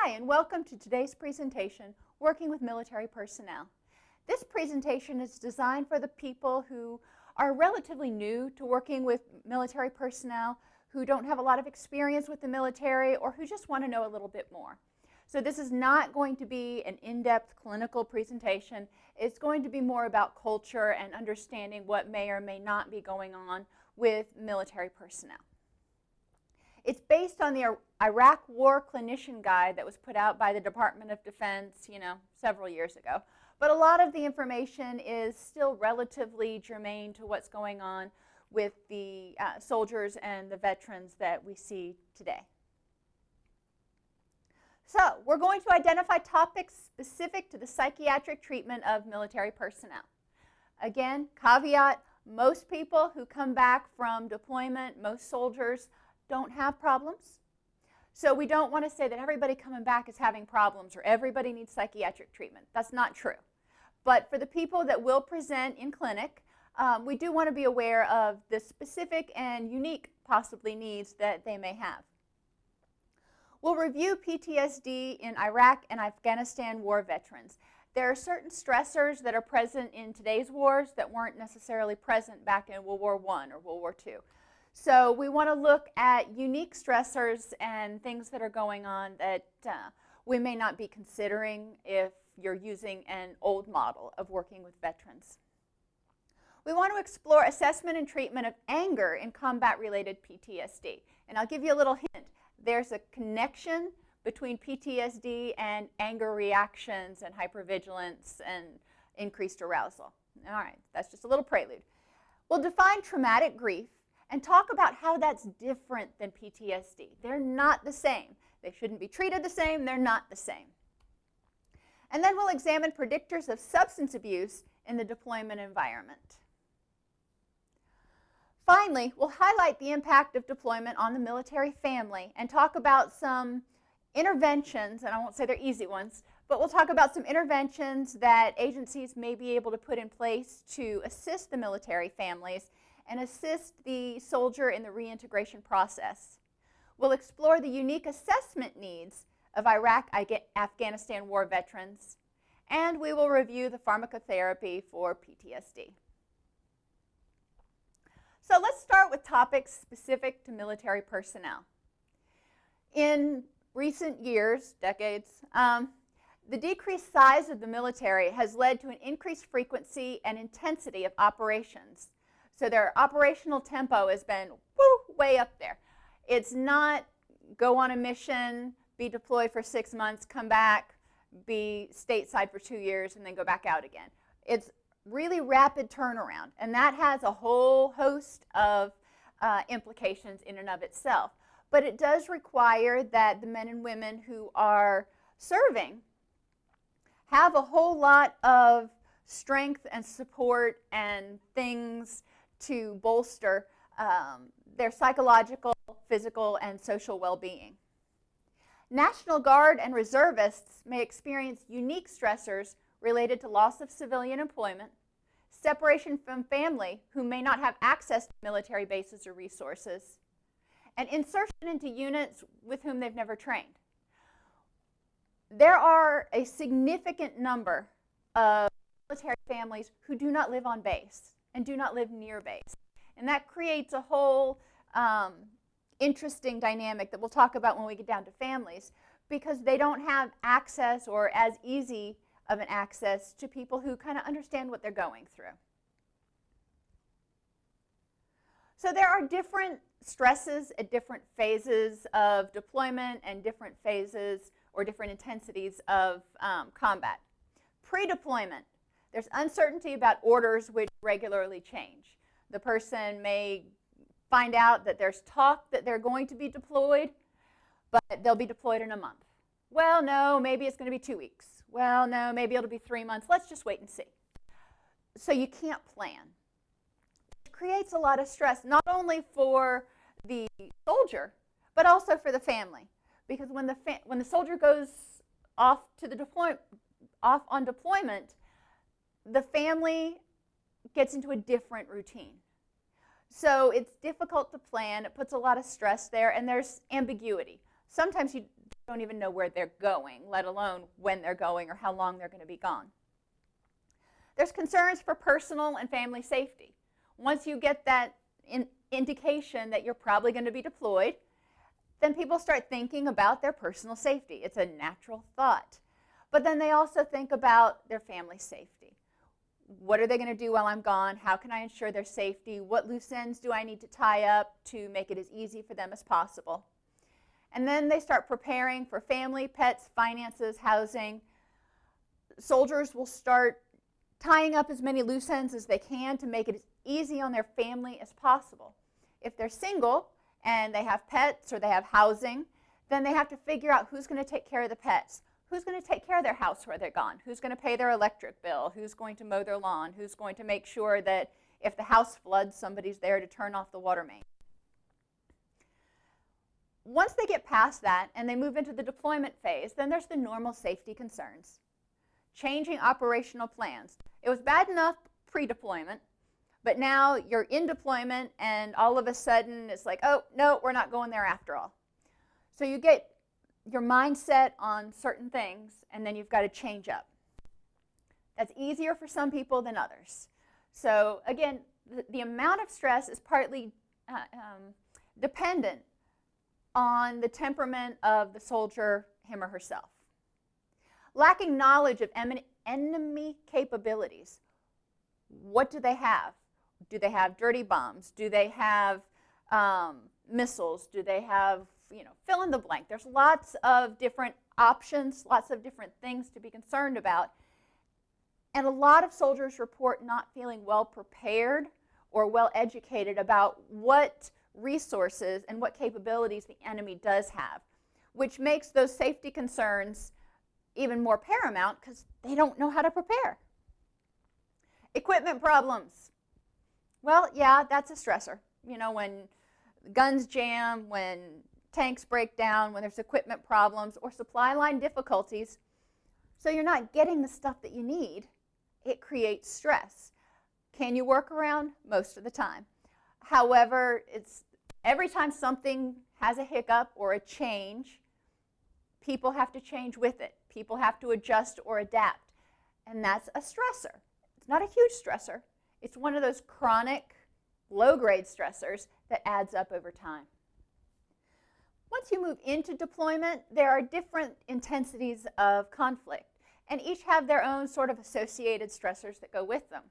Hi, and welcome to today's presentation, Working with Military Personnel. This presentation is designed for the people who are relatively new to working with military personnel, who don't have a lot of experience with the military, or who just want to know a little bit more. So this is not going to be an in-depth clinical presentation. It's going to be more about culture and understanding what may or may not be going on with military personnel. It's based on the Iraq War Clinician Guide that was put out by the Department of Defense, several years ago. But a lot of the information is still relatively germane to what's going on with the soldiers and the veterans that we see today. So, we're going to identify topics specific to the psychiatric treatment of military personnel. Again, caveat, most people who come back from deployment, most soldiers, don't have problems. So we don't want to say that everybody coming back is having problems or everybody needs psychiatric treatment. That's not true. But for the people that will present in clinic, we do want to be aware of the specific and unique, possibly, needs that they may have. We'll review PTSD in Iraq and Afghanistan war veterans. There are certain stressors that are present in today's wars that weren't necessarily present back in World War I or World War II. So we want to look at unique stressors and things that are going on that we may not be considering if you're using an old model of working with veterans. We want to explore assessment and treatment of anger in combat-related PTSD. And I'll give you a little hint. There's a connection between PTSD and anger reactions and hypervigilance and increased arousal. All right, that's just a little prelude. We'll define traumatic grief and talk about how that's different than PTSD. They're not the same. They shouldn't be treated the same. They're not the same. And then we'll examine predictors of substance abuse in the deployment environment. Finally, we'll highlight the impact of deployment on the military family and talk about some interventions, and I won't say they're easy ones, but we'll talk about some interventions that agencies may be able to put in place to assist the military families and assist the soldier in the reintegration process. We'll explore the unique assessment needs of Iraq-Afghanistan war veterans, and we will review the pharmacotherapy for PTSD. So let's start with topics specific to military personnel. In recent years, decades, the decreased size of the military has led to an increased frequency and intensity of operations. So their operational tempo has been way up there. It's not go on a mission, be deployed for 6 months, come back, be stateside for 2 years, and then go back out again. It's really rapid turnaround, and that has a whole host of implications in and of itself. But it does require that the men and women who are serving have a whole lot of strength and support and things to bolster their psychological, physical, and social well-being. National Guard and reservists may experience unique stressors related to loss of civilian employment, separation from family who may not have access to military bases or resources, and insertion into units with whom they've never trained. There are a significant number of military families who do not live on base and do not live near base. And that creates a whole interesting dynamic that we'll talk about when we get down to families, because they don't have access or as easy of an access to people who kind of understand what they're going through. So there are different stresses at different phases of deployment and different phases or different intensities of combat. Pre-deployment, there's uncertainty about orders which regularly change. The person may find out that there's talk that they're going to be deployed, but they'll be deployed in a month. Well, no, maybe it's going to be 2 weeks. Well, no, maybe it'll be 3 months. Let's just wait and see. So you can't plan. It creates a lot of stress, not only for the soldier, but also for the family. Because when the soldier goes off on deployment, the family gets into a different routine. So it's difficult to plan. It puts a lot of stress there, and there's ambiguity. Sometimes you don't even know where they're going, let alone when they're going or how long they're going to be gone. There's concerns for personal and family safety. Once you get that indication that you're probably going to be deployed, then people start thinking about their personal safety. It's a natural thought. But then they also think about their family safety. What are they going to do while I'm gone? How can I ensure their safety? What loose ends do I need to tie up to make it as easy for them as possible? And then they start preparing for family, pets, finances, housing. Soldiers will start tying up as many loose ends as they can to make it as easy on their family as possible. If they're single and they have pets or they have housing, then they have to figure out who's going to take care of the pets, who's going to take care of their house where they're gone, who's going to pay their electric bill, who's going to mow their lawn, who's going to make sure that if the house floods, somebody's there to turn off the water main. Once they get past that and they move into the deployment phase, then there's the normal safety concerns. Changing operational plans. It was bad enough pre-deployment, but now you're in deployment and all of a sudden it's like, oh, no, we're not going there after all. So you get your mindset on certain things and then you've got to change up. That's easier for some people than others. So again, the amount of stress is partly dependent on the temperament of the soldier, him or herself. Lacking knowledge of enemy capabilities. What do they have? Do they have dirty bombs? Do they have missiles? Do they have, fill in the blank. There's lots of different options, lots of different things to be concerned about. And a lot of soldiers report not feeling well prepared or well educated about what resources and what capabilities the enemy does have, which makes those safety concerns even more paramount because they don't know how to prepare. Equipment problems. Well, yeah, that's a stressor. When guns jam, when tanks break down, when there's equipment problems or supply line difficulties, so you're not getting the stuff that you need, it creates stress. Can you work around? Most of the time. However, it's every time something has a hiccup or a change, people have to change with it. People have to adjust or adapt, and that's a stressor. It's not a huge stressor. It's one of those chronic, low-grade stressors that adds up over time. Once you move into deployment, there are different intensities of conflict, and each have their own sort of associated stressors that go with them.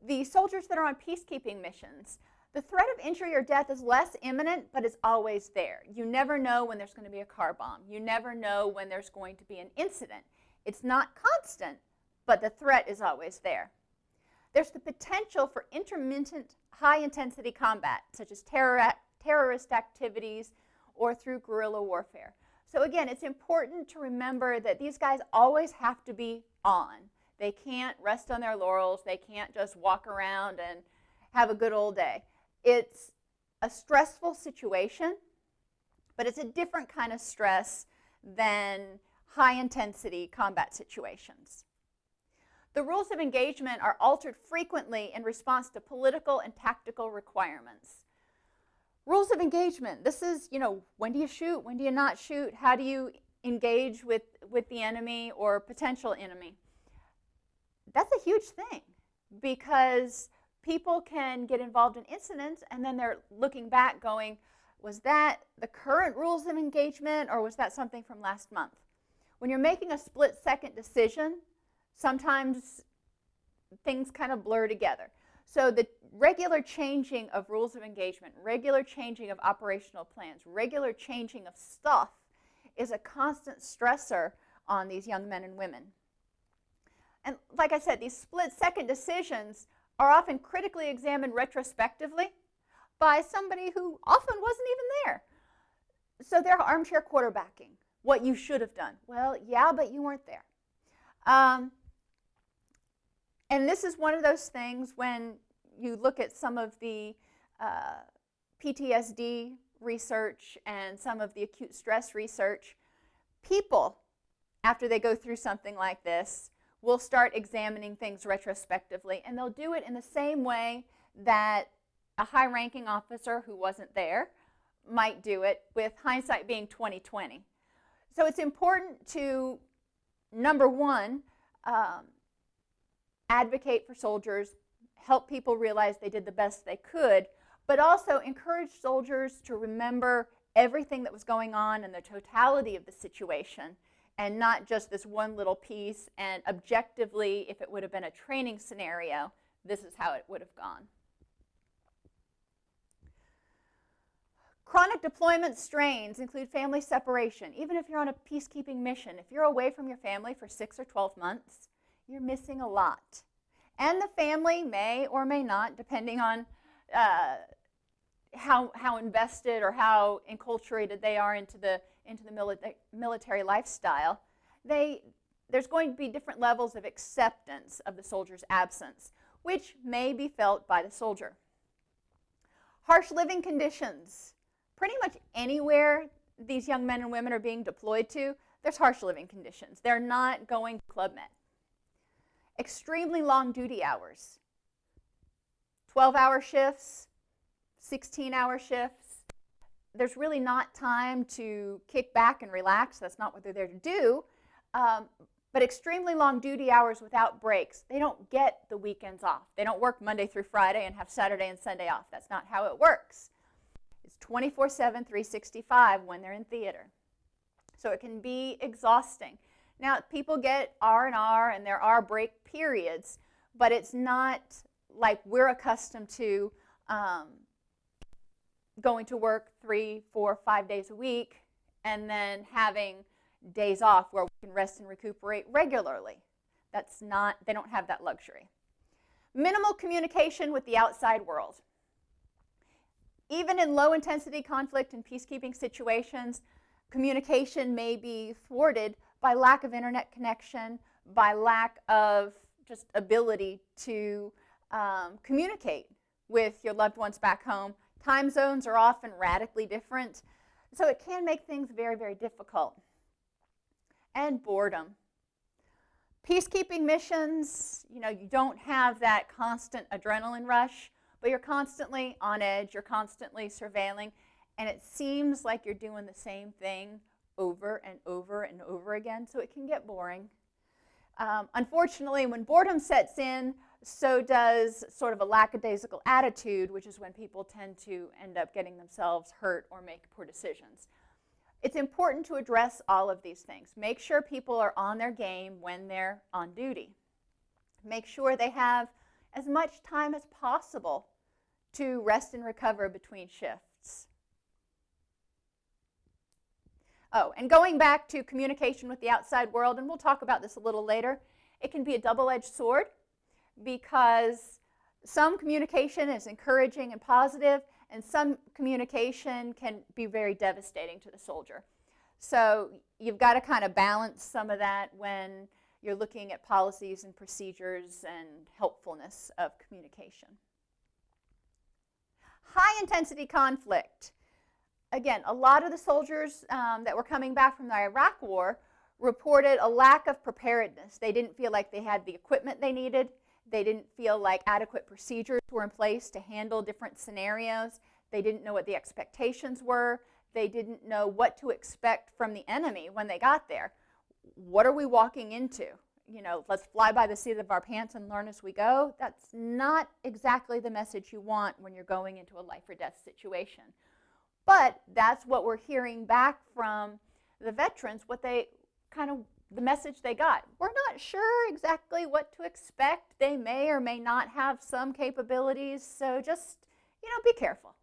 The soldiers that are on peacekeeping missions, the threat of injury or death is less imminent, but is always there. You never know when there's going to be a car bomb. You never know when there's going to be an incident. It's not constant, but the threat is always there. There's the potential for intermittent high-intensity combat, such as terrorist activities or through guerrilla warfare. So again, it's important to remember that these guys always have to be on. They can't rest on their laurels. They can't just walk around and have a good old day. It's a stressful situation, but it's a different kind of stress than high-intensity combat situations. The rules of engagement are altered frequently in response to political and tactical requirements. Rules of engagement, this is, when do you shoot, when do you not shoot, how do you engage with the enemy or potential enemy? That's a huge thing because people can get involved in incidents and then they're looking back going, was that the current rules of engagement or was that something from last month? When you're making a split-second decision, sometimes things kind of blur together. So the regular changing of rules of engagement, regular changing of operational plans, regular changing of stuff is a constant stressor on these young men and women. And like I said, these split-second decisions are often critically examined retrospectively by somebody who often wasn't even there. So they're armchair quarterbacking. What you should have done. Well, yeah, but you weren't there. And this is one of those things when you look at some of the PTSD research and some of the acute stress research, people, after they go through something like this, will start examining things retrospectively, and they'll do it in the same way that a high-ranking officer who wasn't there might do it, with hindsight being 20/20. So it's important to, number one, advocate for soldiers, help people realize they did the best they could, but also encourage soldiers to remember everything that was going on and the totality of the situation, and not just this one little piece, and objectively, if it would have been a training scenario, this is how it would have gone. Chronic deployment strains include family separation. Even if you're on a peacekeeping mission, if you're away from your family for 6 or 12 months, you're missing a lot. And the family may or may not, depending on how invested or how enculturated they are into the military lifestyle, there's going to be different levels of acceptance of the soldier's absence, which may be felt by the soldier. Harsh living conditions. Pretty much anywhere these young men and women are being deployed to, there's harsh living conditions. They're not going to Club Med. Extremely long duty hours. 12-hour shifts, 16-hour shifts. There's really not time to kick back and relax. That's not what they're there to do. But extremely long duty hours without breaks. They don't get the weekends off. They don't work Monday through Friday and have Saturday and Sunday off. That's not how it works. It's 24/7, 365 when they're in theater. So it can be exhausting. Now, people get R&R and there are break periods, but it's not like we're accustomed to going to work 3, 4, 5 days a week and then having days off where we can rest and recuperate regularly. They don't have that luxury. Minimal communication with the outside world. Even in low-intensity conflict and peacekeeping situations, communication may be thwarted by lack of internet connection, by lack of just ability to communicate with your loved ones back home. Time zones are often radically different, so it can make things very, very difficult. And boredom. Peacekeeping missions, you don't have that constant adrenaline rush, but you're constantly on edge, you're constantly surveilling, and it seems like you're doing the same thing over and over and over again, so it can get boring. Unfortunately, when boredom sets in, so does sort of a lackadaisical attitude, which is when people tend to end up getting themselves hurt or make poor decisions. It's important to address all of these things. Make sure people are on their game when they're on duty. Make sure they have as much time as possible to rest and recover between shifts. Oh, and going back to communication with the outside world, and we'll talk about this a little later, it can be a double-edged sword because some communication is encouraging and positive, and some communication can be very devastating to the soldier. So you've got to kind of balance some of that when you're looking at policies and procedures and helpfulness of communication. High-intensity conflict. Again, a lot of the soldiers that were coming back from the Iraq War reported a lack of preparedness. They didn't feel like they had the equipment they needed. They didn't feel like adequate procedures were in place to handle different scenarios. They didn't know what the expectations were. They didn't know what to expect from the enemy when they got there. What are we walking into? Let's fly by the seat of our pants and learn as we go. That's not exactly the message you want when you're going into a life or death situation. But that's what we're hearing back from the veterans, the message they got. We're not sure exactly what to expect. They may or may not have some capabilities, so just, be careful.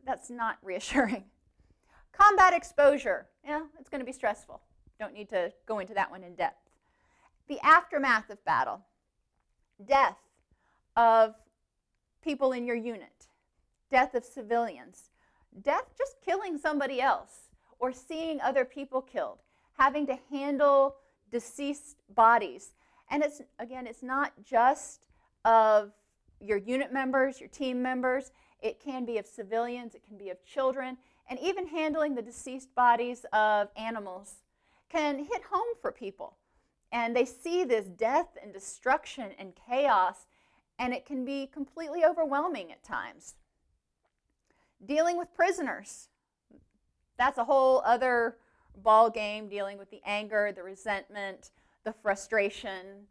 That's not reassuring. Combat exposure. It's going to be stressful. Don't need to go into that one in depth. The aftermath of battle. Death of people in your unit. Death of civilians. Death just killing somebody else or seeing other people killed. Having to handle deceased bodies. And it's not just of your unit members, your team members. It can be of civilians, it can be of children, and even handling the deceased bodies of animals can hit home for people. And they see this death and destruction and chaos, and it can be completely overwhelming at times. Dealing with prisoners. That's a whole other ball game, dealing with the anger, the resentment, the frustration,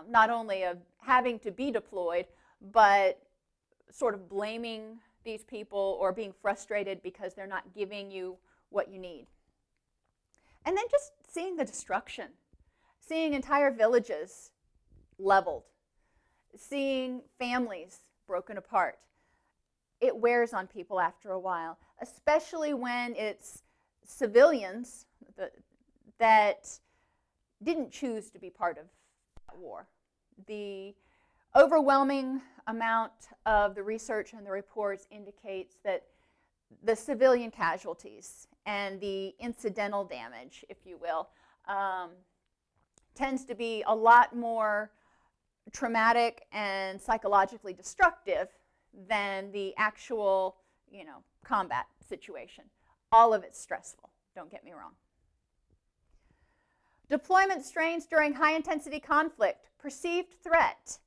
not only of having to be deployed, but sort of blaming these people or being frustrated because they're not giving you what you need. And then just seeing the destruction, seeing entire villages leveled, seeing families broken apart. It wears on people after a while, especially when it's civilians that didn't choose to be part of that war. The overwhelming amount of the research and the reports indicates that the civilian casualties and the incidental damage, if you will, tends to be a lot more traumatic and psychologically destructive than the actual, combat situation. All of it's stressful, don't get me wrong. Deployment strains during high-intensity conflict, perceived threat,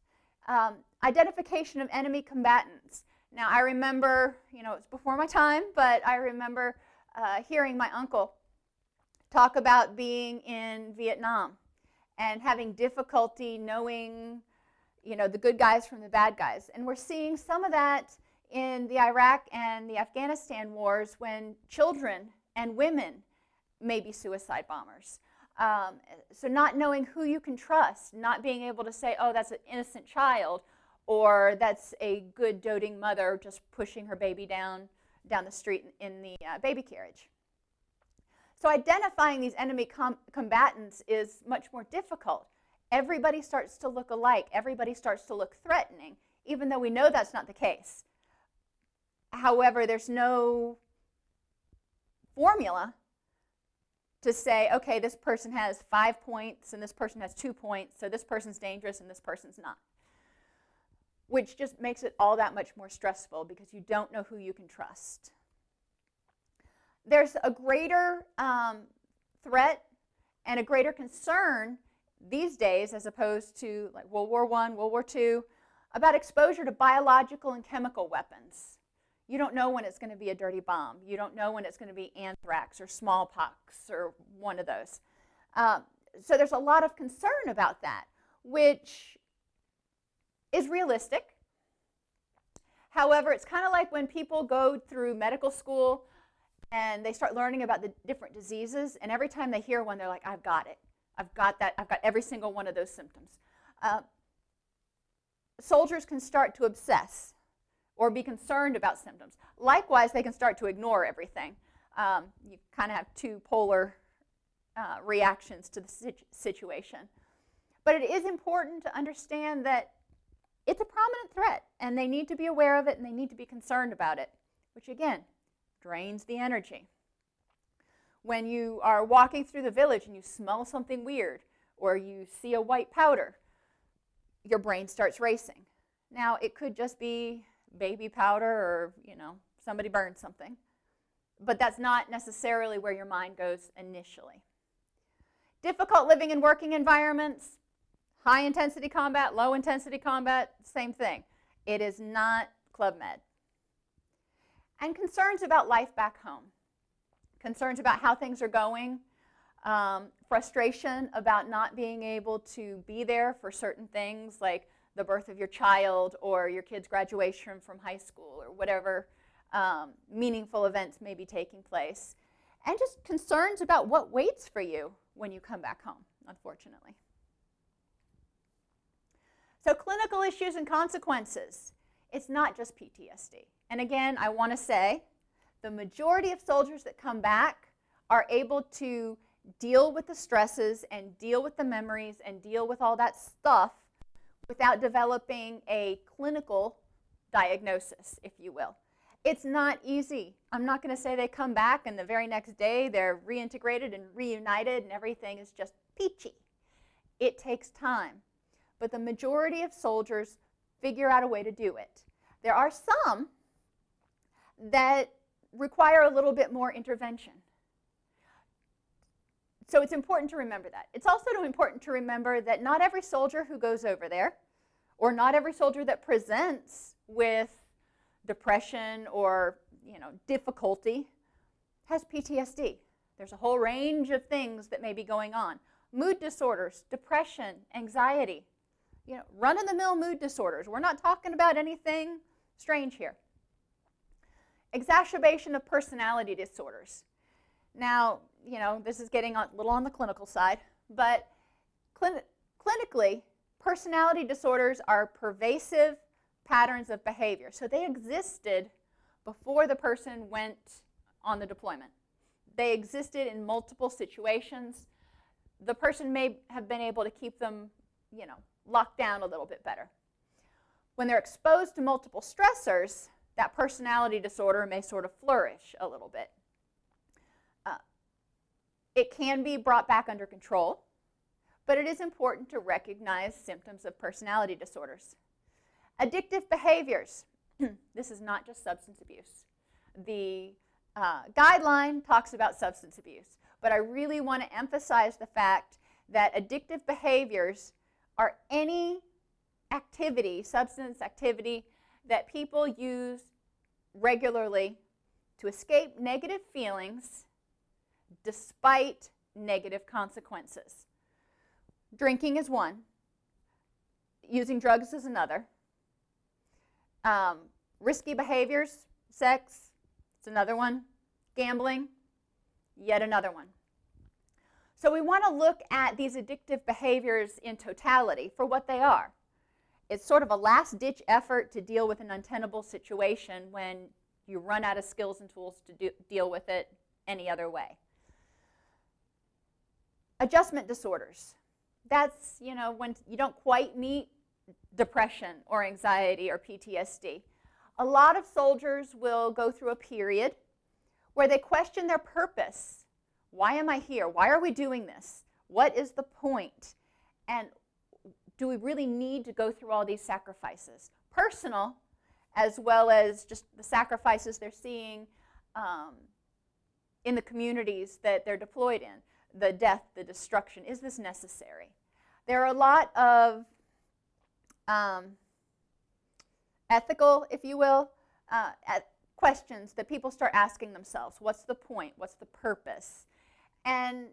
identification of enemy combatants. Now, I remember, it's before my time, but I remember hearing my uncle talk about being in Vietnam and having difficulty knowing, the good guys from the bad guys. And we're seeing some of that in the Iraq and the Afghanistan wars when children and women may be suicide bombers. So not knowing who you can trust, not being able to say, oh, that's an innocent child, or that's a good doting mother just pushing her baby down the street in the baby carriage. So identifying these enemy combatants is much more difficult. Everybody starts to look alike. Everybody starts to look threatening, even though we know that's not the case. However, there's no formula to say, okay, this person has 5 points and this person has 2 points, so this person's dangerous and this person's not. Which just makes it all that much more stressful because you don't know who you can trust. There's a greater threat and a greater concern these days, as opposed to like World War I, World War II, about exposure to biological and chemical weapons. You don't know when it's going to be a dirty bomb. You don't know when it's going to be anthrax or smallpox or one of those. So there's a lot of concern about that, which is realistic. However, it's kind of like when people go through medical school and they start learning about the different diseases, and every time they hear one, they're like, I've got it. I've got that. I've got every single one of those symptoms. Soldiers can start to obsess or be concerned about symptoms. Likewise, they can start to ignore everything. You kind of have two polar reactions to the situation. But it is important to understand that it's a prominent threat, and they need to be aware of it, and they need to be concerned about it, which again, drains the energy. When you are walking through the village and you smell something weird, or you see a white powder, your brain starts racing. Now, it could just be baby powder or, somebody burned something. But that's not necessarily where your mind goes initially. Difficult living and working environments, high-intensity combat, low-intensity combat, same thing. It is not Club Med. And concerns about life back home. Concerns about how things are going. Frustration about not being able to be there for certain things like the birth of your child or your kid's graduation from high school or whatever meaningful events may be taking place. And just concerns about what waits for you when you come back home, unfortunately. So clinical issues and consequences. It's not just PTSD. And again, I want to say the majority of soldiers that come back are able to deal with the stresses and deal with the memories and deal with all that stuff without developing a clinical diagnosis, if you will. It's not easy. I'm not going to say they come back and the very next day they're reintegrated and reunited and everything is just peachy. It takes time. But the majority of soldiers figure out a way to do it. There are some that require a little bit more intervention. So it's important to remember that. It's also important to remember that not every soldier who goes over there, or not every soldier that presents with depression or difficulty, has PTSD. There's a whole range of things that may be going on. Mood disorders, depression, anxiety, run-of-the-mill mood disorders. We're not talking about anything strange here. Exacerbation of personality disorders. Now, this is getting a little on the clinical side, but clinically, personality disorders are pervasive patterns of behavior. So they existed before the person went on the deployment. They existed in multiple situations. The person may have been able to keep them, locked down a little bit better. When they're exposed to multiple stressors, that personality disorder may sort of flourish a little bit. It can be brought back under control, but it is important to recognize symptoms of personality disorders. Addictive behaviors. This is not just substance abuse. The guideline talks about substance abuse, but I really want to emphasize the fact that addictive behaviors are any activity, substance activity, that people use regularly to escape negative feelings despite negative consequences. Drinking is one. Using drugs is another. Risky behaviors, sex, it's another one. Gambling, yet another one. So we want to look at these addictive behaviors in totality for what they are. It's sort of a last-ditch effort to deal with an untenable situation when you run out of skills and tools to deal with it any other way. Adjustment disorders. That's, when you don't quite meet depression or anxiety or PTSD. A lot of soldiers will go through a period where they question their purpose. Why am I here? Why are we doing this? What is the point? And do we really need to go through all these sacrifices? Personal, as well as just the sacrifices they're seeing in the communities that they're deployed in. The death, the destruction. Is this necessary? There are a lot of ethical, if you will, questions that people start asking themselves. What's the point? What's the purpose? And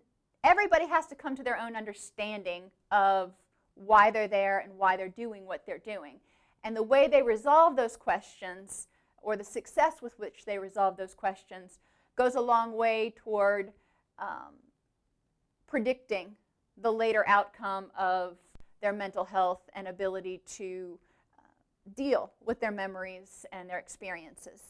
everybody has to come to their own understanding of why they're there and why they're doing what they're doing. And the way they resolve those questions, or the success with which they resolve those questions, goes a long way toward predicting the later outcome of their mental health and ability to deal with their memories and their experiences.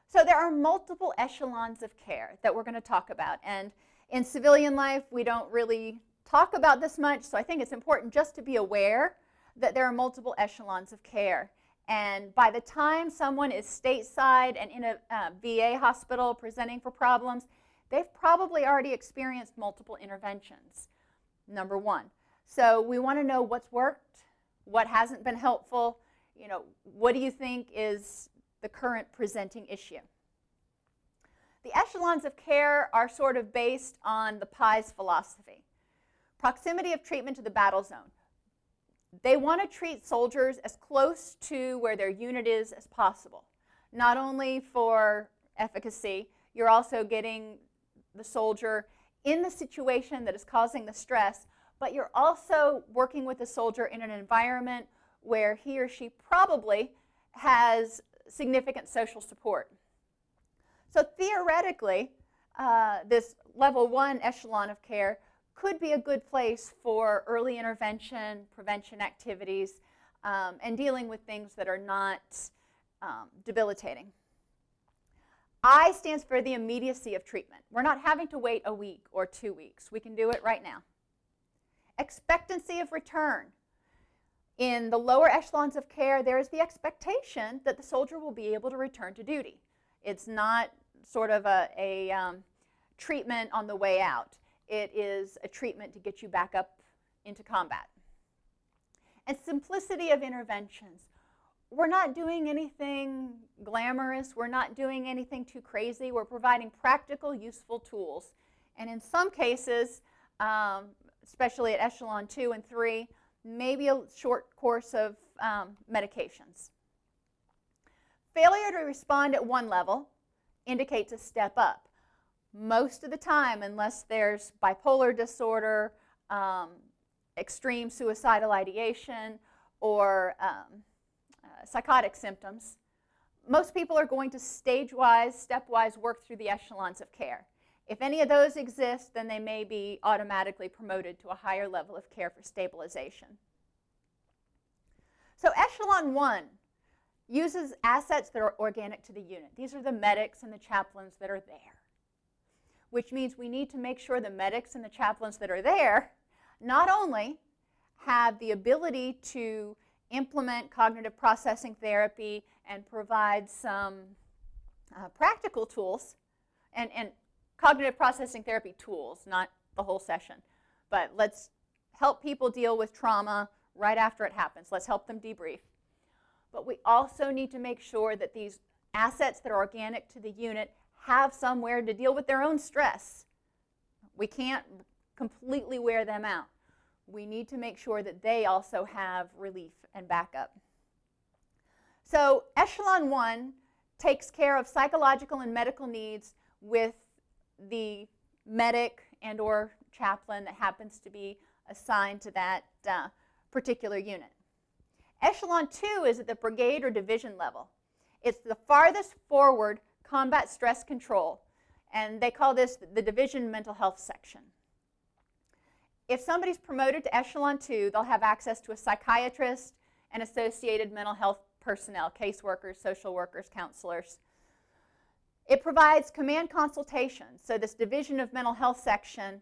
So there are multiple echelons of care that we're going to talk about. And in civilian life, we don't really talk about this much, so I think it's important just to be aware that there are multiple echelons of care. And by the time someone is stateside and in a VA hospital presenting for problems, they've probably already experienced multiple interventions, number one. So we want to know what's worked, what hasn't been helpful, what do you think is the current presenting issue. The echelons of care are sort of based on the PIES philosophy. Proximity of treatment to the battle zone. They want to treat soldiers as close to where their unit is as possible. Not only for efficacy, you're also getting the soldier in the situation that is causing the stress, but you're also working with the soldier in an environment where he or she probably has significant social support. So theoretically, this level 1 echelon of care could be a good place for early intervention, prevention activities, and dealing with things that are not debilitating. I stands for the immediacy of treatment. We're not having to wait a week or 2 weeks. We can do it right now. Expectancy of return. In the lower echelons of care, there is the expectation that the soldier will be able to return to duty. It's not sort of a treatment on the way out. It is a treatment to get you back up into combat. And simplicity of interventions. We're not doing anything glamorous. We're not doing anything too crazy. We're providing practical, useful tools. And in some cases, especially at echelon 2 and 3, maybe a short course of medications. Failure to respond at one level indicates a step up. Most of the time, unless there's bipolar disorder, extreme suicidal ideation, or psychotic symptoms, most people are going to stage-wise, step-wise work through the echelons of care. If any of those exist, then they may be automatically promoted to a higher level of care for stabilization. So echelon 1 uses assets that are organic to the unit. These are the medics and the chaplains that are there, which means we need to make sure the medics and the chaplains that are there not only have the ability to implement cognitive processing therapy and provide some practical tools, and cognitive processing therapy tools, not the whole session, but let's help people deal with trauma right after it happens. Let's help them debrief. But we also need to make sure that these assets that are organic to the unit have somewhere to deal with their own stress. We can't completely wear them out. We need to make sure that they also have relief and backup. So echelon 1 takes care of psychological and medical needs with the medic and or chaplain that happens to be assigned to that particular unit. Echelon 2 is at the brigade or division level. It's the farthest forward combat stress control, and they call this the division mental health section. If somebody's promoted to echelon 2, they'll have access to a psychiatrist and associated mental health personnel, caseworkers, social workers, counselors. It provides command consultation. So this division of mental health section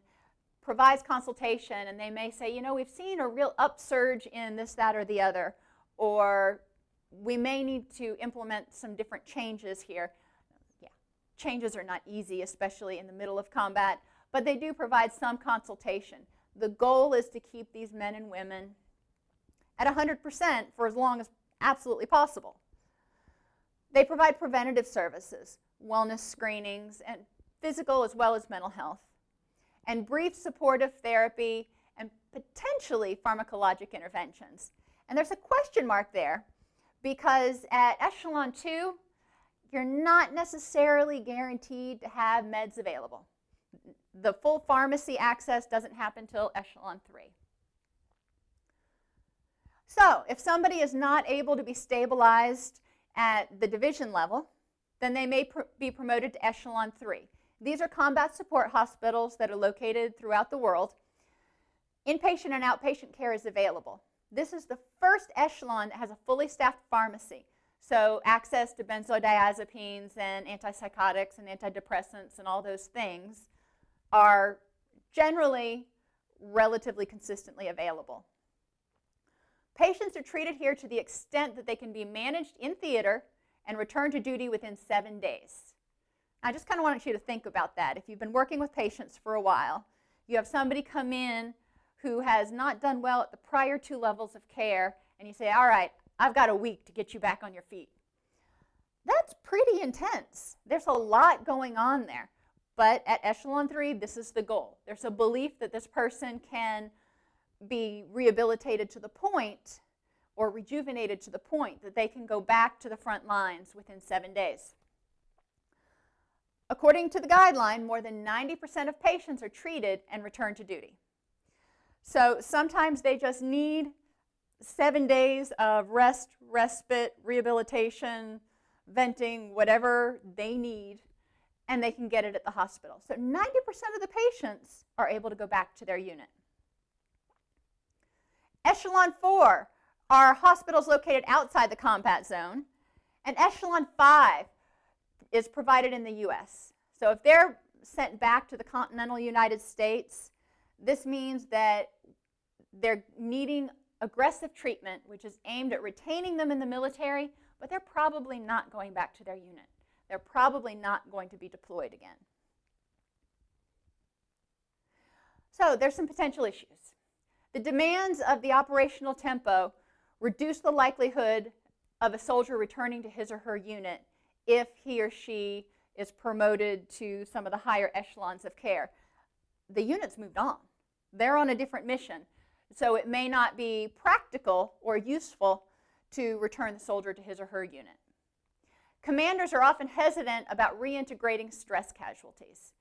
provides consultation, and they may say, you know, we've seen a real upsurge in this, that, or the other, or we may need to implement some different changes here. Yeah, changes are not easy, especially in the middle of combat, but they do provide some consultation. The goal is to keep these men and women at 100% for as long as absolutely possible. They provide preventative services, wellness screenings, and physical as well as mental health, and brief supportive therapy, and potentially pharmacologic interventions. And there's a question mark there, because at echelon 2, you're not necessarily guaranteed to have meds available. The full pharmacy access doesn't happen until echelon 3. So if somebody is not able to be stabilized at the division level, then they may be promoted to echelon 3. These are combat support hospitals that are located throughout the world. Inpatient and outpatient care is available. This is the first echelon that has a fully staffed pharmacy. So access to benzodiazepines and antipsychotics and antidepressants and all those things are generally relatively consistently available. Patients are treated here to the extent that they can be managed in theater and returned to duty within 7 days. I just kind of want you to think about that. If you've been working with patients for a while, you have somebody come in who has not done well at the prior 2 levels of care, and you say, all right, I've got a week to get you back on your feet. That's pretty intense. There's a lot going on there. But at echelon 3, this is the goal. There's a belief that this person can be rehabilitated to the point or rejuvenated to the point that they can go back to the front lines within 7 days. According to the guideline, more than 90% of patients are treated and returned to duty. So sometimes they just need 7 days of rest, respite, rehabilitation, venting, whatever they need, and they can get it at the hospital. So 90% of the patients are able to go back to their unit. Echelon 4 are hospitals located outside the combat zone, and Echelon 5 is provided in the U.S. So if they're sent back to the continental United States, this means that they're needing aggressive treatment, which is aimed at retaining them in the military, but they're probably not going back to their unit. They're probably not going to be deployed again. So there's some potential issues. The demands of the operational tempo reduce the likelihood of a soldier returning to his or her unit if he or she is promoted to some of the higher echelons of care. The unit's moved on. They're on a different mission. So it may not be practical or useful to return the soldier to his or her unit. Commanders are often hesitant about reintegrating stress casualties.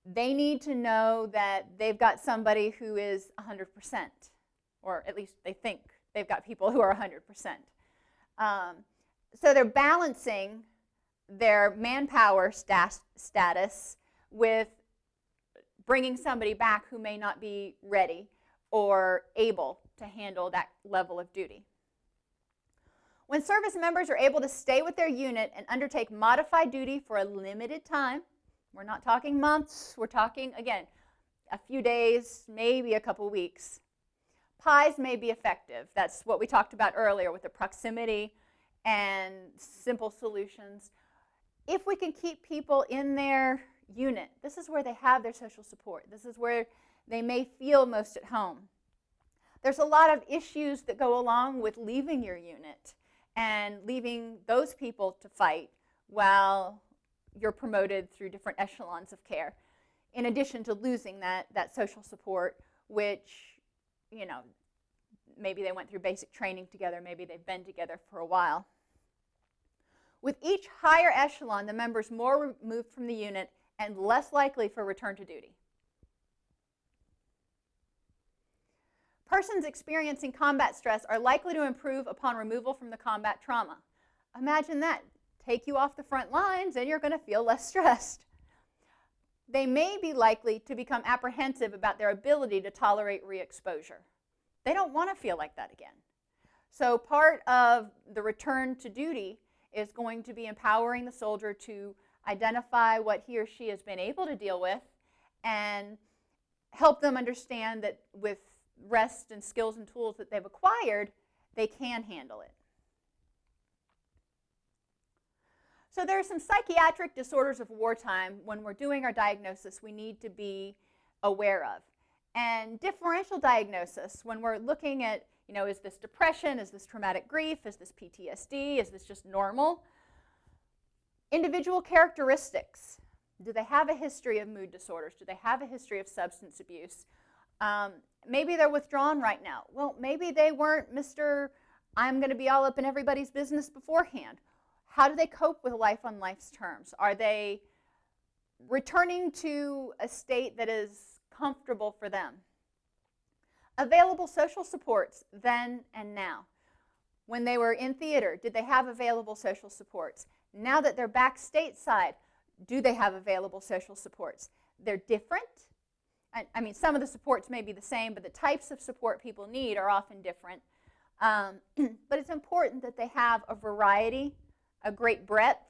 They need to know that they've got somebody who is 100%, or at least they think they've got people who are 100%. So they're balancing their manpower status with bringing somebody back who may not be ready or able to handle that level of duty. When service members are able to stay with their unit and undertake modified duty for a limited time, we're not talking months, we're talking, again, a few days, maybe a couple weeks, PIEs may be effective. That's what we talked about earlier with the proximity and simple solutions. If we can keep people in their unit, this is where they have their social support. This is where they may feel most at home. There's a lot of issues that go along with leaving your unit and leaving those people to fight while you're promoted through different echelons of care, in addition to losing that social support, which, you know, maybe they went through basic training together, maybe they've been together for a while. With each higher echelon, the member's more removed from the unit and less likely for return to duty. Persons experiencing combat stress are likely to improve upon removal from the combat trauma. Imagine that. Take you off the front lines and you're going to feel less stressed. They may be likely to become apprehensive about their ability to tolerate re-exposure. They don't want to feel like that again. So part of the return to duty is going to be empowering the soldier to identify what he or she has been able to deal with and help them understand that with rest and skills and tools that they've acquired, they can handle it. So there are some psychiatric disorders of wartime when we're doing our diagnosis we need to be aware of. And differential diagnosis, when we're looking at, you know, is this depression, is this traumatic grief, is this PTSD, is this just normal? Individual characteristics. Do they have a history of mood disorders? Do they have a history of substance abuse? Maybe they're withdrawn right now. Well, maybe they weren't Mr. I'm going to be all up in everybody's business beforehand. How do they cope with life on life's terms? Are they returning to a state that is comfortable for them? Available social supports then and now. When they were in theater, did they have available social supports? Now that they're back stateside, do they have available social supports? They're different. I mean, some of the supports may be the same, but the types of support people need are often different. But it's important that they have a variety, a great breadth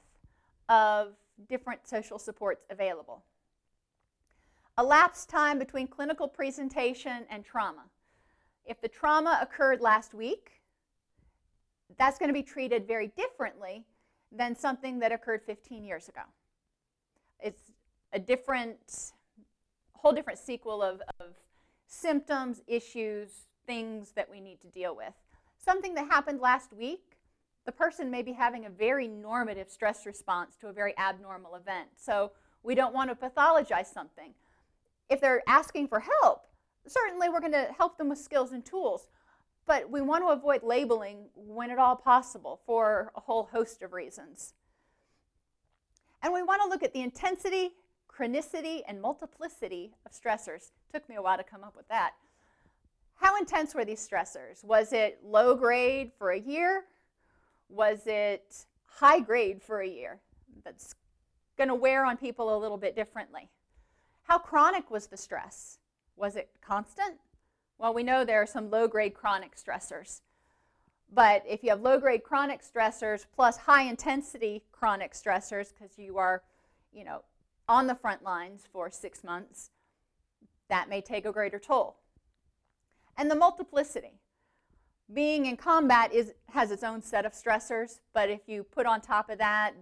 of different social supports available. Elapsed time between clinical presentation and trauma. If the trauma occurred last week, that's going to be treated very differently than something that occurred 15 years ago. It's a whole different sequel of symptoms, issues, things that we need to deal with. Something that happened last week, the person may be having a very normative stress response to a very abnormal event. So we don't want to pathologize something. If they're asking for help, certainly we're going to help them with skills and tools, but we want to avoid labeling when at all possible for a whole host of reasons. And we want to look at the intensity, chronicity, and multiplicity of stressors. Took me a while to come up with that. How intense were these stressors? Was it low grade for a year? Was it high grade for a year? That's going to wear on people a little bit differently. How chronic was the stress? Was it constant? Well, we know there are some low-grade chronic stressors. But if you have low-grade chronic stressors plus high-intensity chronic stressors, because you are, on the front lines for 6 months, that may take a greater toll. And the multiplicity. Being in combat has its own set of stressors, but if you put on top of that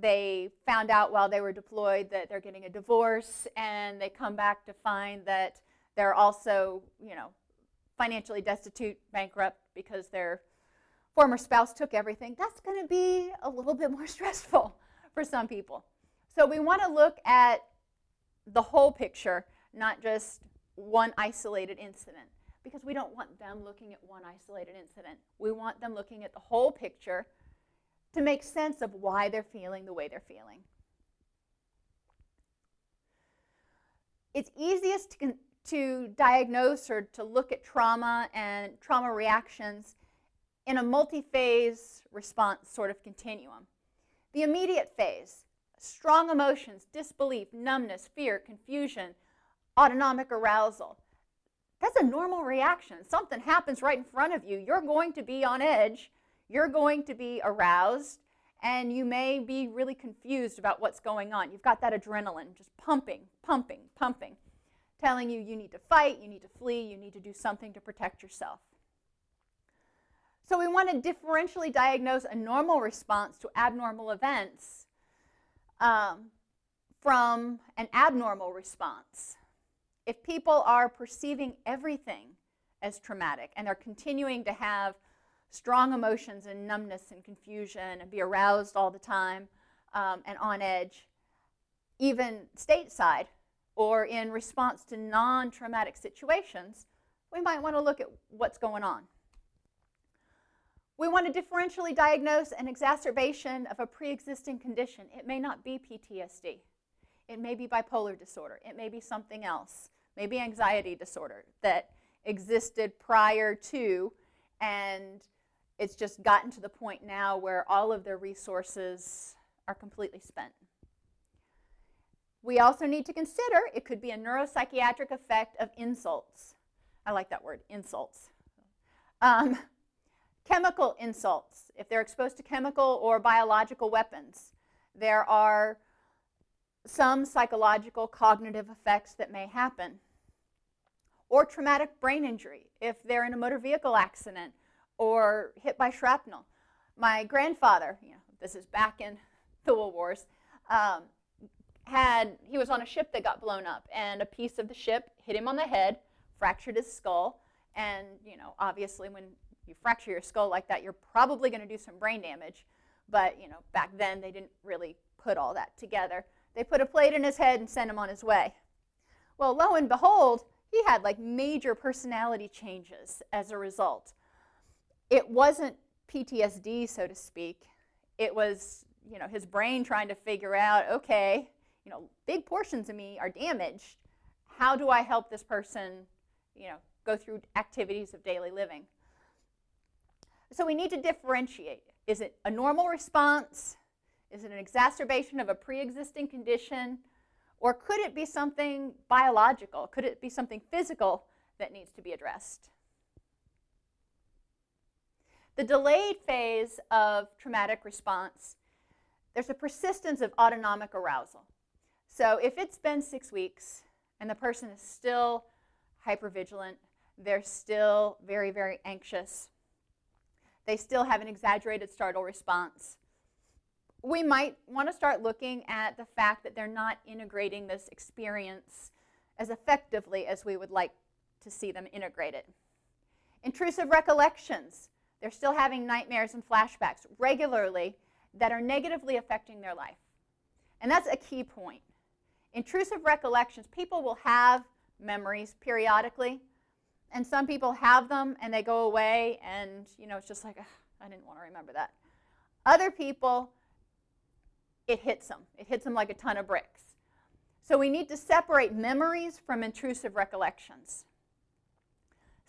they found out while they were deployed that they're getting a divorce, and they come back to find that they're also, financially destitute, bankrupt because their former spouse took everything, that's going to be a little bit more stressful for some people. So we want to look at the whole picture, not just one isolated incident, because we don't want them looking at one isolated incident. We want them looking at the whole picture to make sense of why they're feeling the way they're feeling. It's easiest to diagnose or to look at trauma and trauma reactions in a multi-phase response sort of continuum. The immediate phase, strong emotions, disbelief, numbness, fear, confusion, autonomic arousal. That's a normal reaction. Something happens right in front of you. You're going to be on edge. You're going to be aroused, and you may be really confused about what's going on. You've got that adrenaline just pumping, pumping, pumping, telling you need to fight, you need to flee, you need to do something to protect yourself. So we want to differentially diagnose a normal response to abnormal events from an abnormal response. If people are perceiving everything as traumatic and they're continuing to have strong emotions and numbness and confusion and be aroused all the time and on edge, even stateside or in response to non-traumatic situations, we might want to look at what's going on. We want to differentially diagnose an exacerbation of a pre-existing condition. It may not be PTSD. It may be bipolar disorder. It may be something else. Maybe anxiety disorder that existed prior to, and it's just gotten to the point now where all of their resources are completely spent. We also need to consider it could be a neuropsychiatric effect of insults. I like that word, insults. Chemical insults, if they're exposed to chemical or biological weapons. There are some psychological cognitive effects that may happen. Or traumatic brain injury, if they're in a motor vehicle accident or hit by shrapnel. My grandfather, this is back in the World Wars, he was on a ship that got blown up, and a piece of the ship hit him on the head, fractured his skull, and obviously when you fracture your skull like that, you're probably going to do some brain damage. But back then they didn't really put all that together. They put a plate in his head and sent him on his way. Well, lo and behold, he had like major personality changes as a result. It wasn't PTSD, so to speak. It was, his brain trying to figure out, okay, big portions of me are damaged. How do I help this person, go through activities of daily living? So we need to differentiate. Is it a normal response? Is it an exacerbation of a pre-existing condition? Or could it be something biological? Could it be something physical that needs to be addressed? The delayed phase of traumatic response, there's a persistence of autonomic arousal. So if it's been 6 weeks and the person is still hypervigilant, they're still very, very anxious, they still have an exaggerated startle response, we might want to start looking at the fact that they're not integrating this experience as effectively as we would like to see them integrate it. Intrusive recollections, they're still having nightmares and flashbacks regularly that are negatively affecting their life. And that's a key point. Intrusive recollections, people will have memories periodically, and some people have them and they go away and it's just like, I didn't want to remember that. Other people, it hits them like a ton of bricks. So we need to separate memories from intrusive recollections.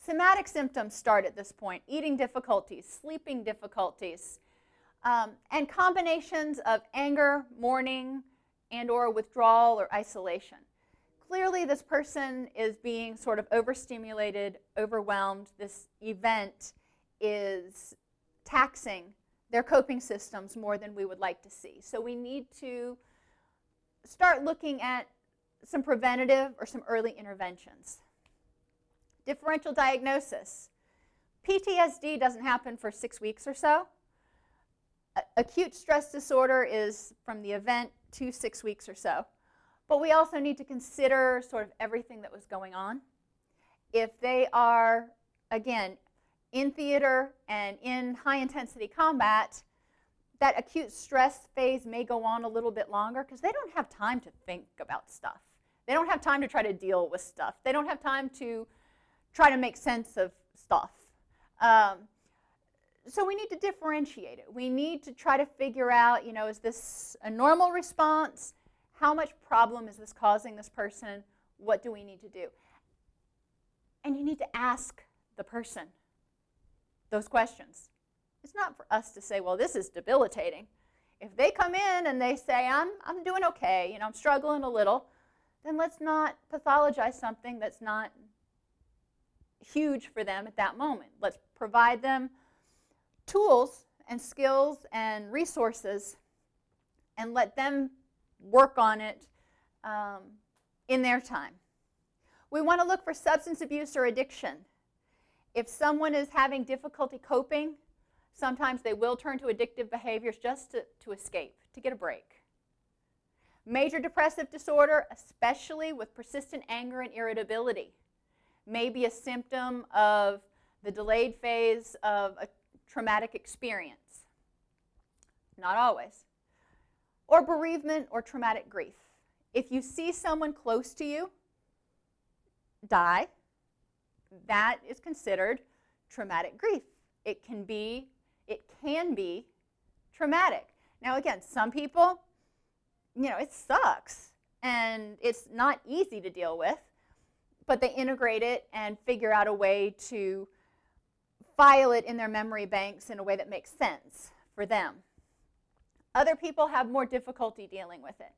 Somatic symptoms start at this point: eating difficulties, sleeping difficulties, and combinations of anger, mourning, and or withdrawal or isolation. Clearly this person is being sort of overstimulated, overwhelmed. This event is taxing their coping systems more than we would like to see. So we need to start looking at some preventative or some early interventions. Differential diagnosis. PTSD doesn't happen for 6 weeks or so. Acute stress disorder is from the event to 6 weeks or so. But we also need to consider sort of everything that was going on. If they are, again, in theater and in high-intensity combat, that acute stress phase may go on a little bit longer because they don't have time to think about stuff. They don't have time to try to deal with stuff. They don't have time to try to make sense of stuff. So we need to differentiate it. We need to try to figure out, is this a normal response? How much problem is this causing this person? What do we need to do? And you need to ask the person those questions. It's not for us to say, well, this is debilitating. If they come in and they say, I'm doing okay, I'm struggling a little, then let's not pathologize something that's not huge for them at that moment. Let's provide them tools and skills and resources and let them work on it in their time. We want to look for substance abuse or addiction. If someone is having difficulty coping, sometimes they will turn to addictive behaviors just to escape, to get a break. Major depressive disorder, especially with persistent anger and irritability, may be a symptom of the delayed phase of a traumatic experience. Not always. Or bereavement or traumatic grief. If you see someone close to you die, that is considered traumatic grief. It can be traumatic. Now again, some people, it sucks and it's not easy to deal with, but they integrate it and figure out a way to file it in their memory banks in a way that makes sense for them. Other people have more difficulty dealing with it.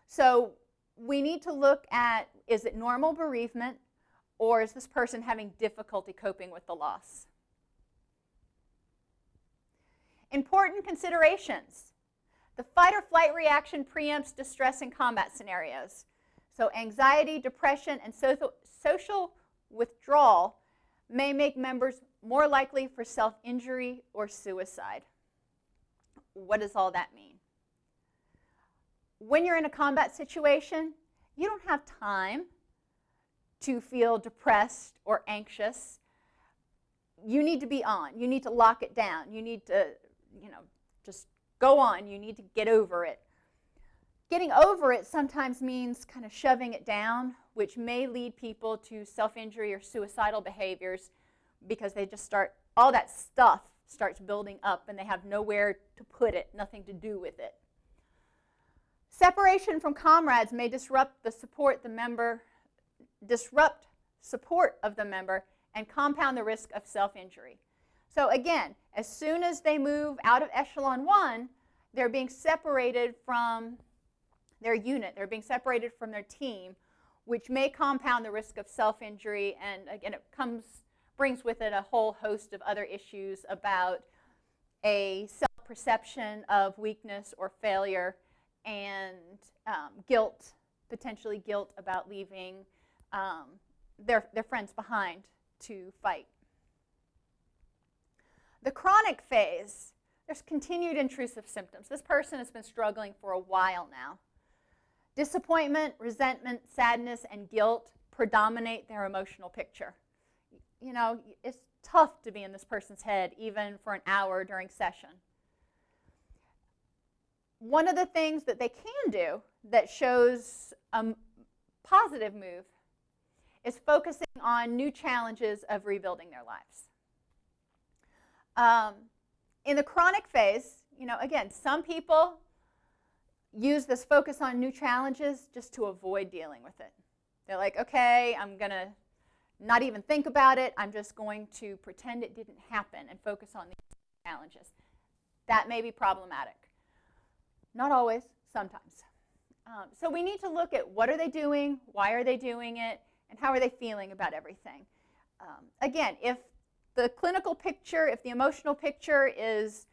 So we need to look at, is it normal bereavement, or is this person having difficulty coping with the loss? Important considerations. The fight or flight reaction preempts distress in combat scenarios. So anxiety, depression, and social withdrawal may make members more likely for self-injury or suicide. What does all that mean? When you're in a combat situation, you don't have time to feel depressed or anxious. You need to be on. You need to lock it down. You need to, just go on. You need to get over it. Getting over it sometimes means kind of shoving it down, which may lead people to self-injury or suicidal behaviors because they just all that stuff starts building up and they have nowhere to put it, nothing to do with it. Separation from comrades may disrupt support of the member and compound the risk of self-injury. So again, as soon as they move out of echelon 1, they're being separated from their unit, they're being separated from their team, which may compound the risk of self-injury, and again, it brings with it a whole host of other issues about a self-perception of weakness or failure, and guilt, potentially guilt about leaving their friends behind to fight. The chronic phase, there's continued intrusive symptoms. This person has been struggling for a while now. Disappointment, resentment, sadness, and guilt predominate their emotional picture. It's tough to be in this person's head even for an hour during session. One of the things that they can do that shows a positive move is focusing on new challenges of rebuilding their lives. In the chronic phase, again, some people use this focus on new challenges just to avoid dealing with it. They're like, okay, I'm going to not even think about it. I'm just going to pretend it didn't happen and focus on these challenges. That may be problematic. Not always, sometimes. So we need to look at what are they doing, why are they doing it, and how are they feeling about everything. Again, if the clinical picture, if the emotional picture is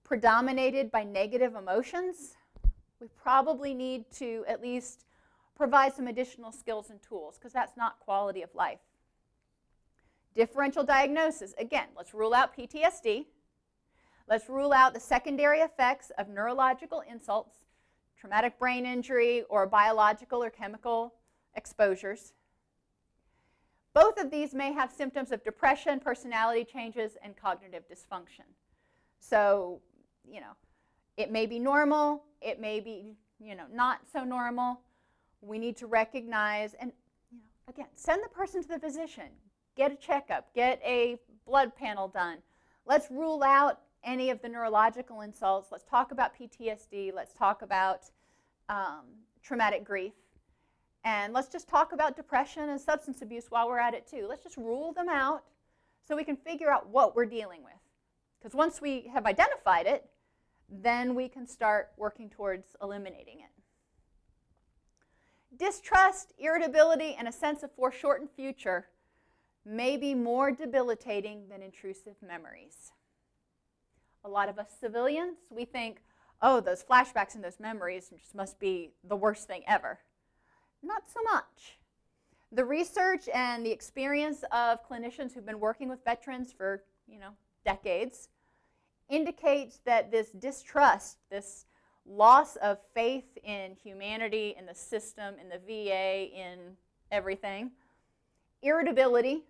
predominated by negative emotions, we probably need to at least provide some additional skills and tools, because that's not quality of life. Differential diagnosis. Again, let's rule out PTSD. Let's rule out the secondary effects of neurological insults, traumatic brain injury, or biological or chemical exposures. Both of these may have symptoms of depression, personality changes, and cognitive dysfunction. So, it may be normal, it may be, not so normal. We need to recognize and, again, send the person to the physician. Get a checkup, get a blood panel done. Let's rule out any of the neurological insults. Let's talk about PTSD. Let's talk about traumatic grief. And let's just talk about depression and substance abuse while we're at it too. Let's just rule them out so we can figure out what we're dealing with. Because once we have identified it, then we can start working towards eliminating it. Distrust, irritability, and a sense of foreshortened future may be more debilitating than intrusive memories. A lot of us civilians, we think, oh, those flashbacks and those memories just must be the worst thing ever. Not so much. The research and the experience of clinicians who've been working with veterans for, decades indicates that this distrust, this loss of faith in humanity, in the system, in the VA, in everything, irritability,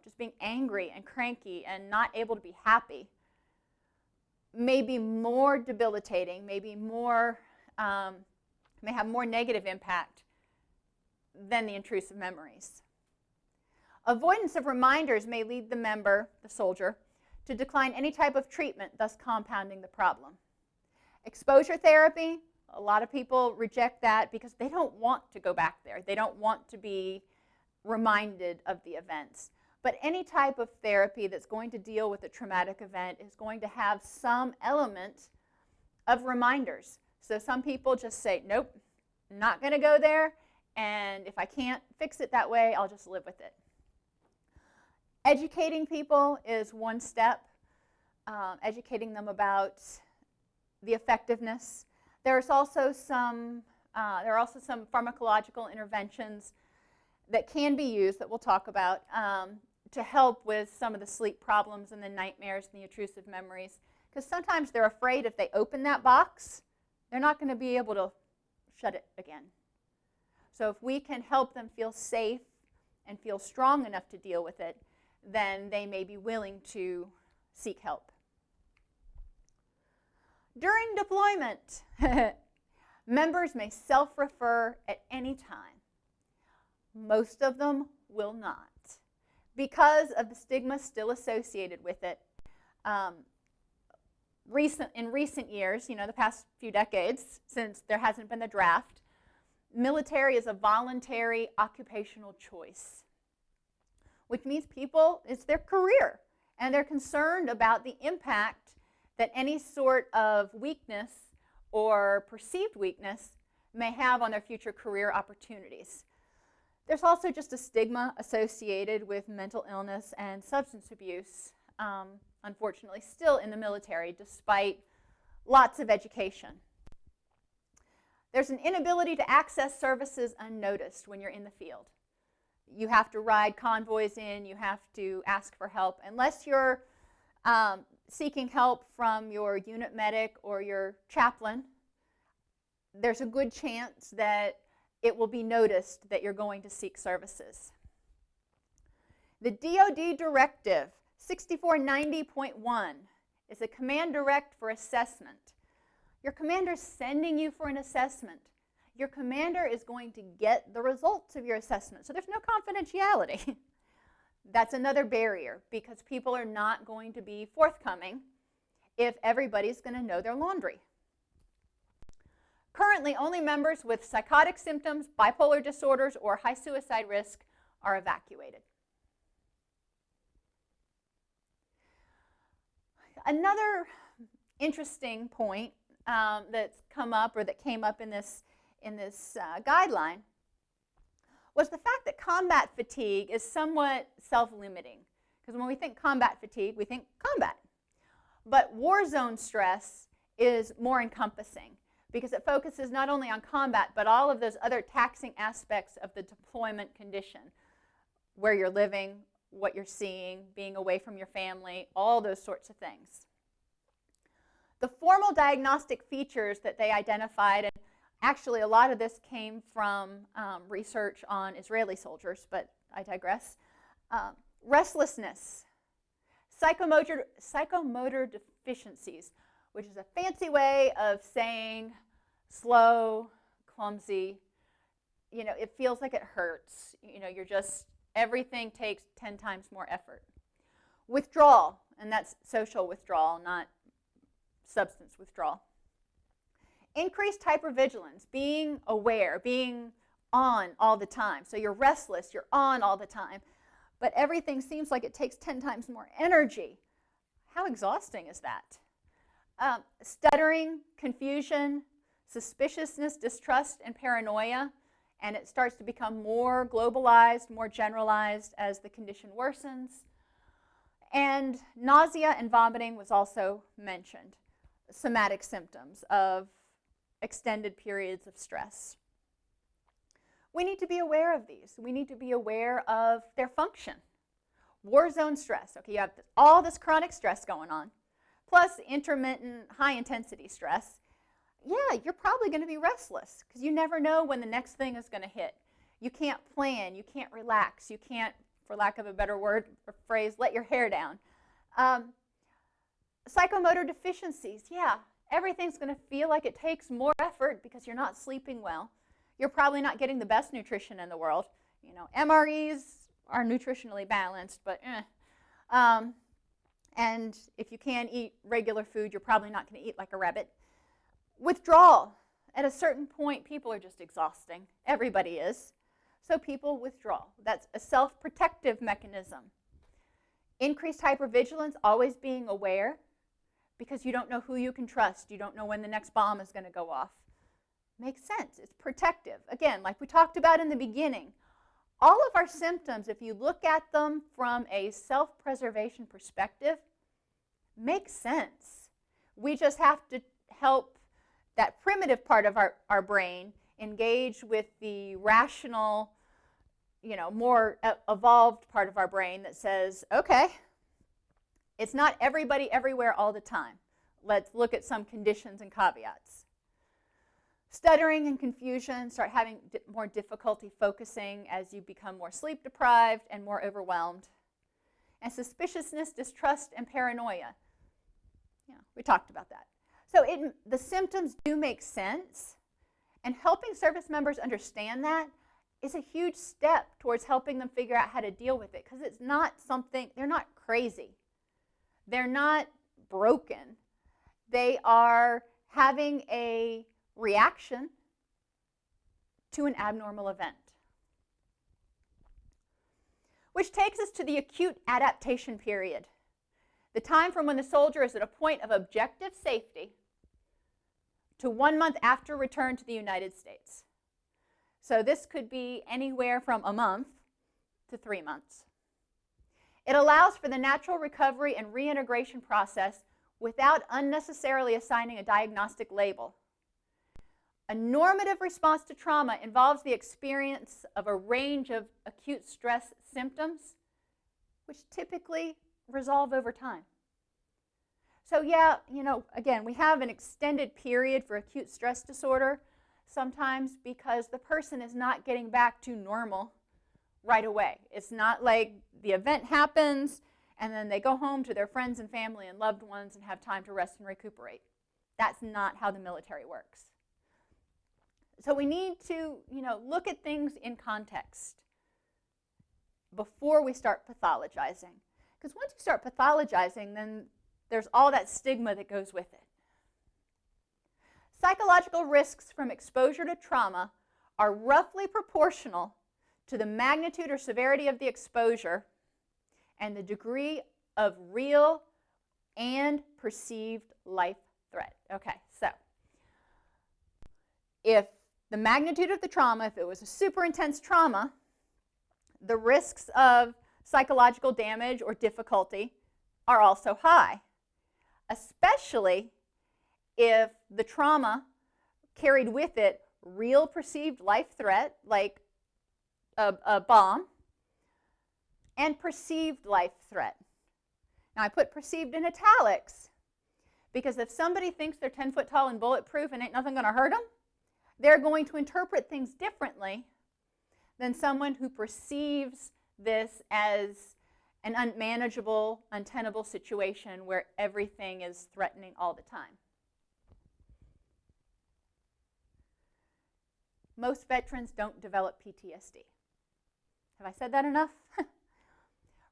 just being angry and cranky and not able to be happy, may be more debilitating, may have more negative impact than the intrusive memories. Avoidance of reminders may lead the member, the soldier, to decline any type of treatment, thus compounding the problem. Exposure therapy, a lot of people reject that because they don't want to go back there. They don't want to be reminded of the events. But any type of therapy that's going to deal with a traumatic event is going to have some element of reminders. So some people just say, nope, not going to go there, and if I can't fix it that way, I'll just live with it. Educating people is one step, educating them about the effectiveness. There's also some, there are also some pharmacological interventions that can be used that we'll talk about to help with some of the sleep problems and the nightmares and the intrusive memories. Because sometimes they're afraid if they open that box, they're not going to be able to shut it again. So if we can help them feel safe and feel strong enough to deal with it, then they may be willing to seek help. During deployment, members may self-refer at any time. Most of them will not, because of the stigma still associated with it. In recent years, the past few decades, since there hasn't been the draft, military is a voluntary occupational choice, which means it's their career, and they're concerned about the impact that any sort of weakness or perceived weakness may have on their future career opportunities. There's also just a stigma associated with mental illness and substance abuse, unfortunately, still in the military, despite lots of education. There's an inability to access services unnoticed when you're in the field. You have to ride convoys in, you have to ask for help. Unless you're seeking help from your unit medic or your chaplain, there's a good chance that it will be noticed that you're going to seek services. The DoD Directive 6490.1 is a command direct for assessment. Your commander is sending you for an assessment. Your commander is going to get the results of your assessment, so there's no confidentiality. That's another barrier, because people are not going to be forthcoming if everybody's going to know their laundry. Currently, only members with psychotic symptoms, bipolar disorders, or high suicide risk are evacuated. Another interesting point that's come up, or that came up in this guideline, was the fact that combat fatigue is somewhat self-limiting. Because when we think combat fatigue, we think combat. But war zone stress is more encompassing, because it focuses not only on combat, but all of those other taxing aspects of the deployment condition, where you're living, what you're seeing, being away from your family, all those sorts of things. The formal diagnostic features that they identified, and actually a lot of this came from research on Israeli soldiers, but I digress. Restlessness, psychomotor deficiencies, which is a fancy way of saying slow, clumsy. It feels like it hurts. Everything takes 10 times more effort. Withdrawal, and that's social withdrawal, not substance withdrawal. Increased hypervigilance, being aware, being on all the time. So you're restless, you're on all the time, but everything seems like it takes 10 times more energy. How exhausting is that? Stuttering, confusion, suspiciousness, distrust, and paranoia, and it starts to become more globalized, more generalized as the condition worsens. And nausea and vomiting was also mentioned, somatic symptoms of extended periods of stress. We need to be aware of these. We need to be aware of their function. War zone stress. Okay, you have all this chronic stress going on, plus intermittent high-intensity stress. Yeah, you're probably going to be restless because you never know when the next thing is going to hit. You can't plan. You can't relax. You can't, for lack of a better word or phrase, let your hair down. Psychomotor deficiencies. Yeah, everything's going to feel like it takes more effort because you're not sleeping well. You're probably not getting the best nutrition in the world. You know, MREs are nutritionally balanced, but and if you can eat regular food, you're probably not going to eat like a rabbit. Withdrawal. At a certain point, people are just exhausting. Everybody is. So people withdraw. That's a self-protective mechanism. Increased hypervigilance, always being aware, because you don't know who you can trust. You don't know when the next bomb is going to go off. Makes sense. It's protective. Again, like we talked about in the beginning, all of our symptoms, if you look at them from a self-preservation perspective, make sense. We just have to help that primitive part of our brain engage with the rational, more evolved part of our brain that says, okay, it's not everybody everywhere all the time. Let's look at some conditions and caveats. Stuttering and confusion, start having more difficulty focusing as you become more sleep deprived and more overwhelmed. And suspiciousness, distrust, and paranoia. We talked about that. So the symptoms do make sense, and helping service members understand that is a huge step towards helping them figure out how to deal with it, because it's not something, they're not crazy. They're not broken. They are having a reaction to an abnormal event. Which takes us to the acute adaptation period, the time from when the soldier is at a point of objective safety to 1 month after return to the United States. So this could be anywhere from a month to 3 months. It allows for the natural recovery and reintegration process without unnecessarily assigning a diagnostic label. A normative response to trauma involves the experience of a range of acute stress symptoms, which typically resolve over time. So yeah, again, we have an extended period for acute stress disorder, sometimes because the person is not getting back to normal right away. It's not like the event happens and then they go home to their friends and family and loved ones and have time to rest and recuperate. That's not how the military works. So we need to, look at things in context before we start pathologizing. Because once you start pathologizing, then there's all that stigma that goes with it. Psychological risks from exposure to trauma are roughly proportional to the magnitude or severity of the exposure and the degree of real and perceived life threat. Okay, so if the magnitude of the trauma, if it was a super intense trauma, the risks of psychological damage or difficulty are also high, especially if the trauma carried with it real perceived life threat, like a bomb, and perceived life threat. Now I put perceived in italics because if somebody thinks they're 10 foot tall and bulletproof and ain't nothing going to hurt them, they're going to interpret things differently than someone who perceives this as an unmanageable, untenable situation where everything is threatening all the time. Most veterans don't develop PTSD. Have I said that enough?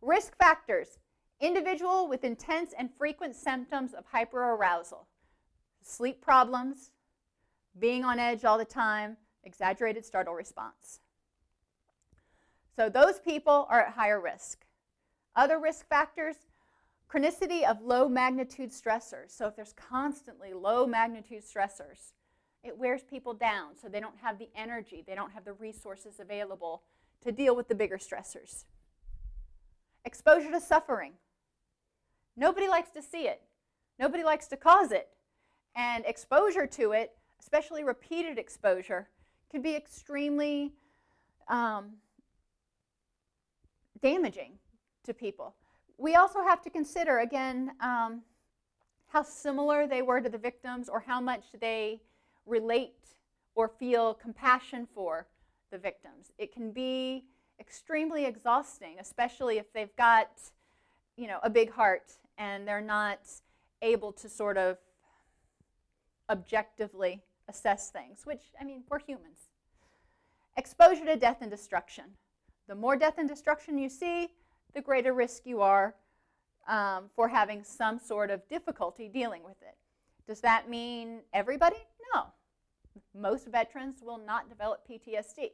Risk factors Individual with intense and frequent symptoms of hyperarousal, sleep problems, being on edge all the time, exaggerated startle response. So those people are at higher risk. Other risk factors, chronicity of low magnitude stressors. So if there's constantly low magnitude stressors, it wears people down, so they don't have the energy, they don't have the resources available to deal with the bigger stressors. Exposure to suffering. Nobody likes to see it. Nobody likes to cause it. And exposure to it, especially repeated exposure, can be extremely damaging to people. We also have to consider, again, how similar they were to the victims or how much they relate or feel compassion for the victims. It can be extremely exhausting, especially if they've got, a big heart and they're not able to sort of objectively assess things, which, we're humans. Exposure to death and destruction. The more death and destruction you see, the greater risk you are for having some sort of difficulty dealing with it. Does that mean everybody? No. Most veterans will not develop PTSD.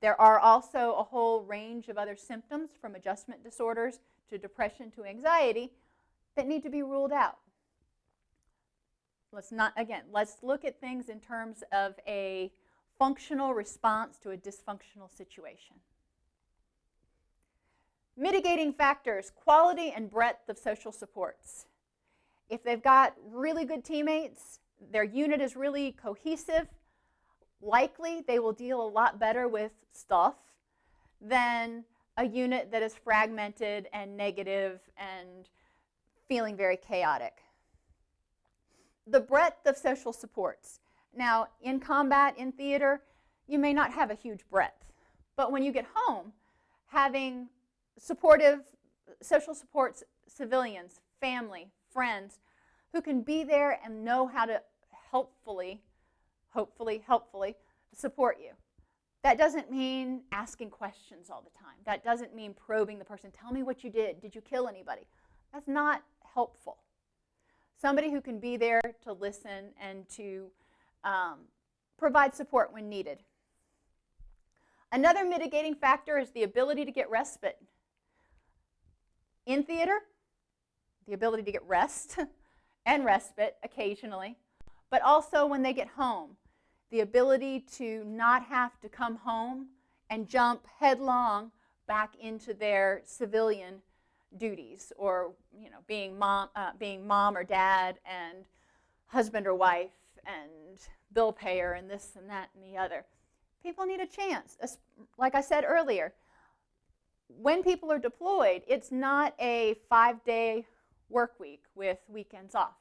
There are also a whole range of other symptoms, from adjustment disorders to depression to anxiety, that need to be ruled out. Let's look at things in terms of a functional response to a dysfunctional situation. Mitigating factors, quality and breadth of social supports. If they've got really good teammates, their unit is really cohesive, likely they will deal a lot better with stuff than a unit that is fragmented and negative and feeling very chaotic. The breadth of social supports. Now, in combat, in theater, you may not have a huge breadth, but when you get home, having supportive social supports, civilians, family, friends, who can be there and know how to hopefully support you. That doesn't mean asking questions all the time. That doesn't mean probing the person. Tell me what you did. Did you kill anybody? That's not helpful. Somebody who can be there to listen and to provide support when needed. Another mitigating factor is the ability to get respite. In theater, the ability to get rest and respite occasionally, but also when they get home, the ability to not have to come home and jump headlong back into their civilian duties, or being mom or dad and husband or wife and bill payer and this and that and the other. People need a chance. Like I said earlier, when people are deployed, it's not a 5-day work week with weekends off.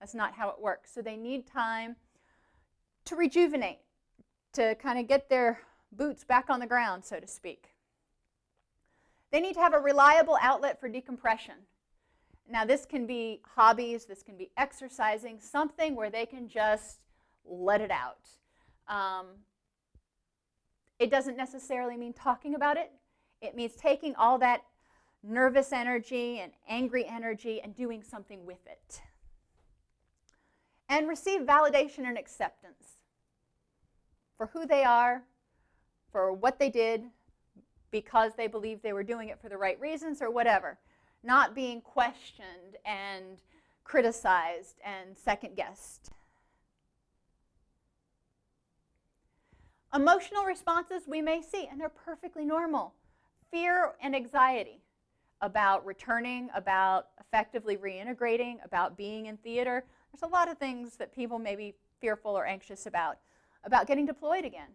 That's not how it works. So they need time to rejuvenate, to kind of get their boots back on the ground, so to speak. They need to have a reliable outlet for decompression. Now, this can be hobbies, this can be exercising, something where they can just let it out. It doesn't necessarily mean talking about it. It means taking all that nervous energy and angry energy and doing something with it. And receive validation and acceptance for who they are, for what they did, because they believe they were doing it for the right reasons or whatever. Not being questioned and criticized and second-guessed. Emotional responses we may see, and they're perfectly normal. Fear and anxiety about returning, about effectively reintegrating, about being in theater. There's a lot of things that people may be fearful or anxious about getting deployed again.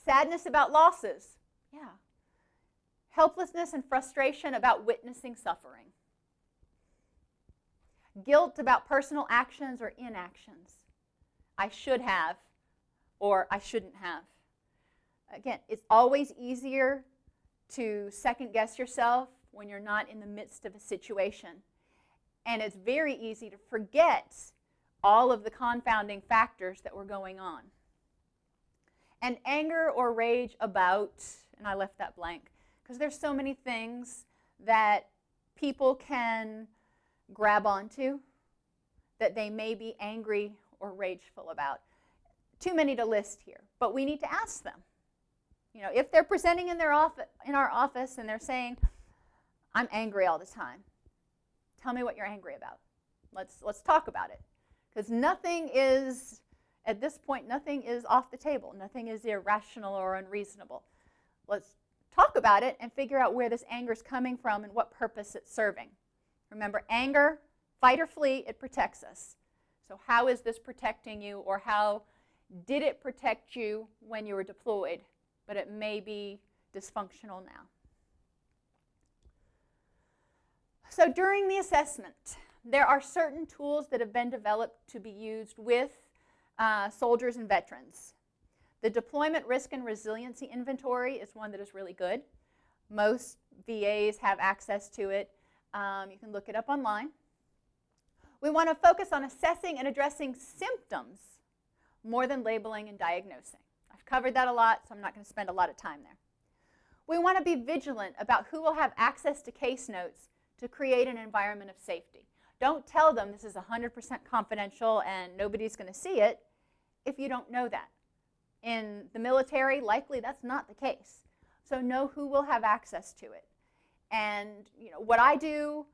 Sadness about losses, yeah. Helplessness and frustration about witnessing suffering. Guilt about personal actions or inactions. I should have, or I shouldn't have. Again, it's always easier to second guess yourself when you're not in the midst of a situation. And it's very easy to forget all of the confounding factors that were going on. And anger or rage about, and I left that blank because there's so many things that people can grab onto that they may be angry or rageful about. Too many to list here, but we need to ask them. You know, if they're presenting in our office and they're saying, "I'm angry all the time," tell me what you're angry about. Let's talk about it, because nothing is, at this point, nothing is off the table. Nothing is irrational or unreasonable. Let's talk about it and figure out where this anger is coming from and what purpose it's serving. Remember, anger, fight or flee, it protects us. So how is this protecting you, or how did it protect you when you were deployed, but it may be dysfunctional now? So during the assessment, there are certain tools that have been developed to be used with soldiers and veterans. The Deployment Risk and Resiliency Inventory is one that is really good. Most VAs have access to it. You can look it up online. We want to focus on assessing and addressing symptoms more than labeling and diagnosing. I've covered that a lot, so I'm not going to spend a lot of time there. We want to be vigilant about who will have access to case notes to create an environment of safety. Don't tell them this is 100% confidential and nobody's going to see it if you don't know that. In the military, likely that's not the case. So know who will have access to it. And you know what I do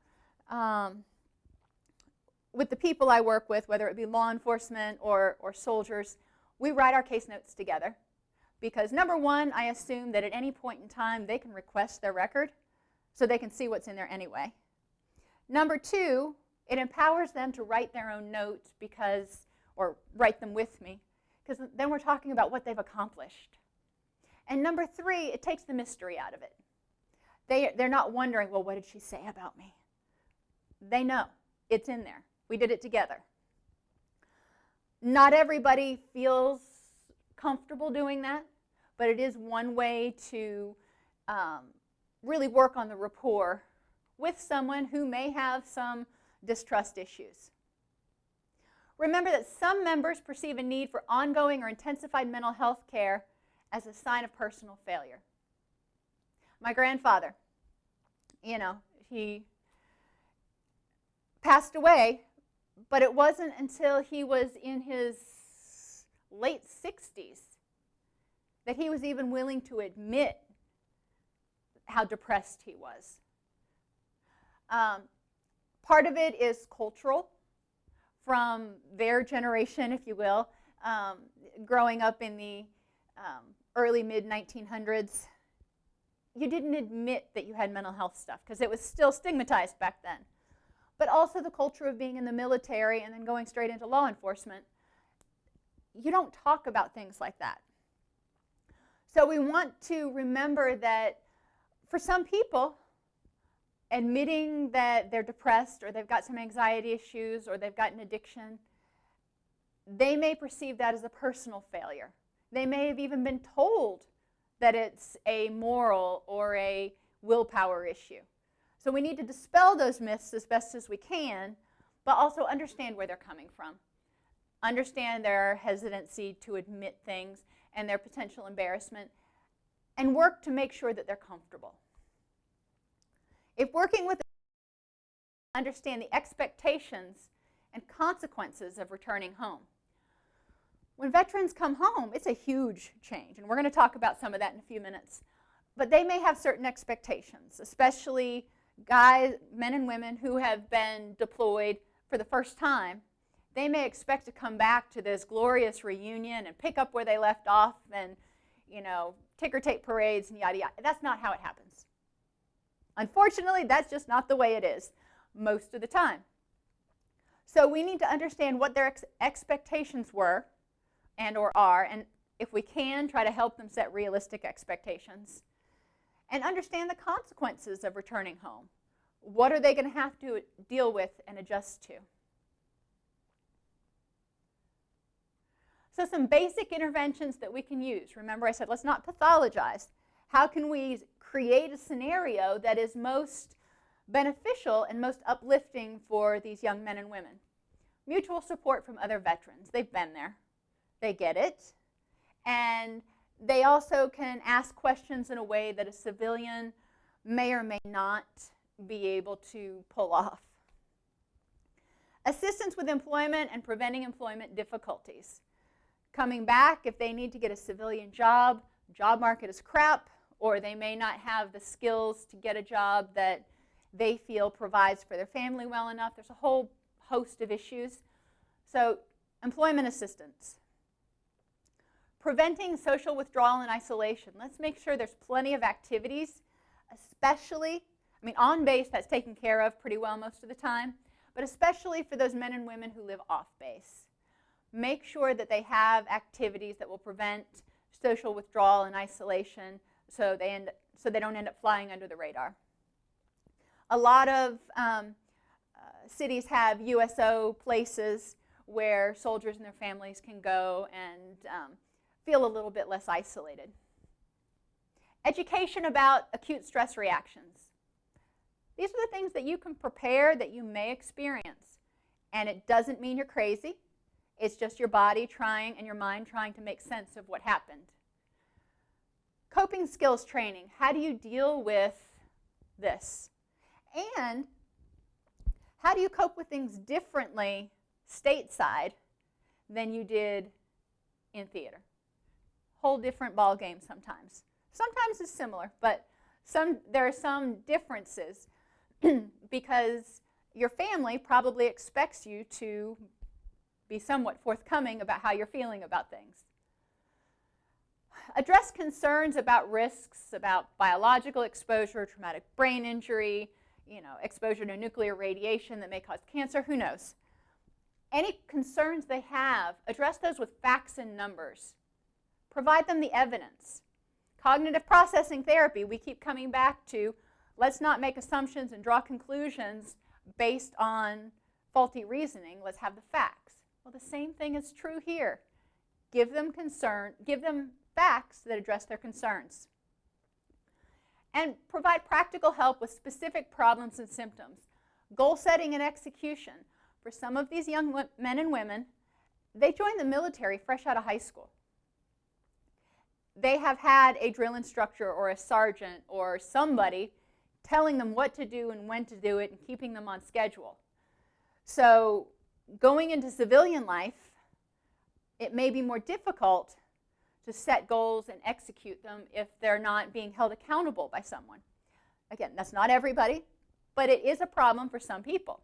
with the people I work with, whether it be law enforcement or soldiers, we write our case notes together. Because number one, I assume that at any point in time they can request their record so they can see what's in there anyway. Number two, it empowers them to write their own notes because, or write them with me, because then we're talking about what they've accomplished. And number three, it takes the mystery out of it. They're not wondering, well, what did she say about me? They know. It's in there. We did it together. Not everybody feels comfortable doing that, but it is one way to really work on the rapport with someone who may have some distrust issues. Remember that some members perceive a need for ongoing or intensified mental health care as a sign of personal failure. My grandfather, you know, he passed away, but it wasn't until he was in his late 60s that he was even willing to admit how depressed he was. Part of it is cultural, from their generation, if you will, growing up in the early, mid-1900s. You didn't admit that you had mental health stuff because it was still stigmatized back then. But also the culture of being in the military and then going straight into law enforcement. You don't talk about things like that. So we want to remember that for some people, admitting that they're depressed or they've got some anxiety issues or they've got an addiction, they may perceive that as a personal failure. They may have even been told that it's a moral or a willpower issue. So we need to dispel those myths as best as we can, but also understand where they're coming from. Understand their hesitancy to admit things and their potential embarrassment, and work to make sure that they're comfortable. If working with understand the expectations and consequences of returning home. When veterans come home, it's a huge change, and we're going to talk about some of that in a few minutes. But they may have certain expectations, especially guys, men and women who have been deployed for the first time. They may expect to come back to this glorious reunion and pick up where they left off and, you know, ticker tape parades and yada yada. That's not how it happens. Unfortunately, that's just not the way it is most of the time. So we need to understand what their expectations were and or are, and if we can, try to help them set realistic expectations. And understand the consequences of returning home. What are they going to have to deal with and adjust to? So some basic interventions that we can use. Remember I said let's not pathologize. How can we create a scenario that is most beneficial and most uplifting for these young men and women? Mutual support from other veterans. They've been there. They get it. And they also can ask questions in a way that a civilian may or may not be able to pull off. Assistance with employment and preventing employment difficulties. Coming back, if they need to get a civilian job, job market is crap, or they may not have the skills to get a job that they feel provides for their family well enough. There's a whole host of issues. So, employment assistance. Preventing social withdrawal and isolation. Let's make sure there's plenty of activities, especially, on base that's taken care of pretty well most of the time, but especially for those men and women who live off base. Make sure that they have activities that will prevent social withdrawal and isolation so they don't end up flying under the radar. A lot of cities have USO places where soldiers and their families can go and feel a little bit less isolated. Education about acute stress reactions. These are the things that you can prepare that you may experience. And it doesn't mean you're crazy. It's just your body trying and your mind trying to make sense of what happened. Coping skills training. How do you deal with this? And how do you cope with things differently stateside than you did in theater? Whole different ball game sometimes. Sometimes it's similar, but there are some differences because your family probably expects you to be somewhat forthcoming about how you're feeling about things. Address concerns about risks, about biological exposure, traumatic brain injury, exposure to nuclear radiation that may cause cancer, who knows. Any concerns they have, address those with facts and numbers. Provide them the evidence. Cognitive processing therapy, we keep coming back to, let's not make assumptions and draw conclusions based on faulty reasoning. Let's have the facts. Well, the same thing is true here. Give them facts that address their concerns. And provide practical help with specific problems and symptoms. Goal setting and execution. For some of these young men and women, they join the military fresh out of high school. They have had a drill instructor or a sergeant or somebody telling them what to do and when to do it and keeping them on schedule. So going into civilian life, it may be more difficult to set goals and execute them if they're not being held accountable by someone. Again, that's not everybody, but it is a problem for some people.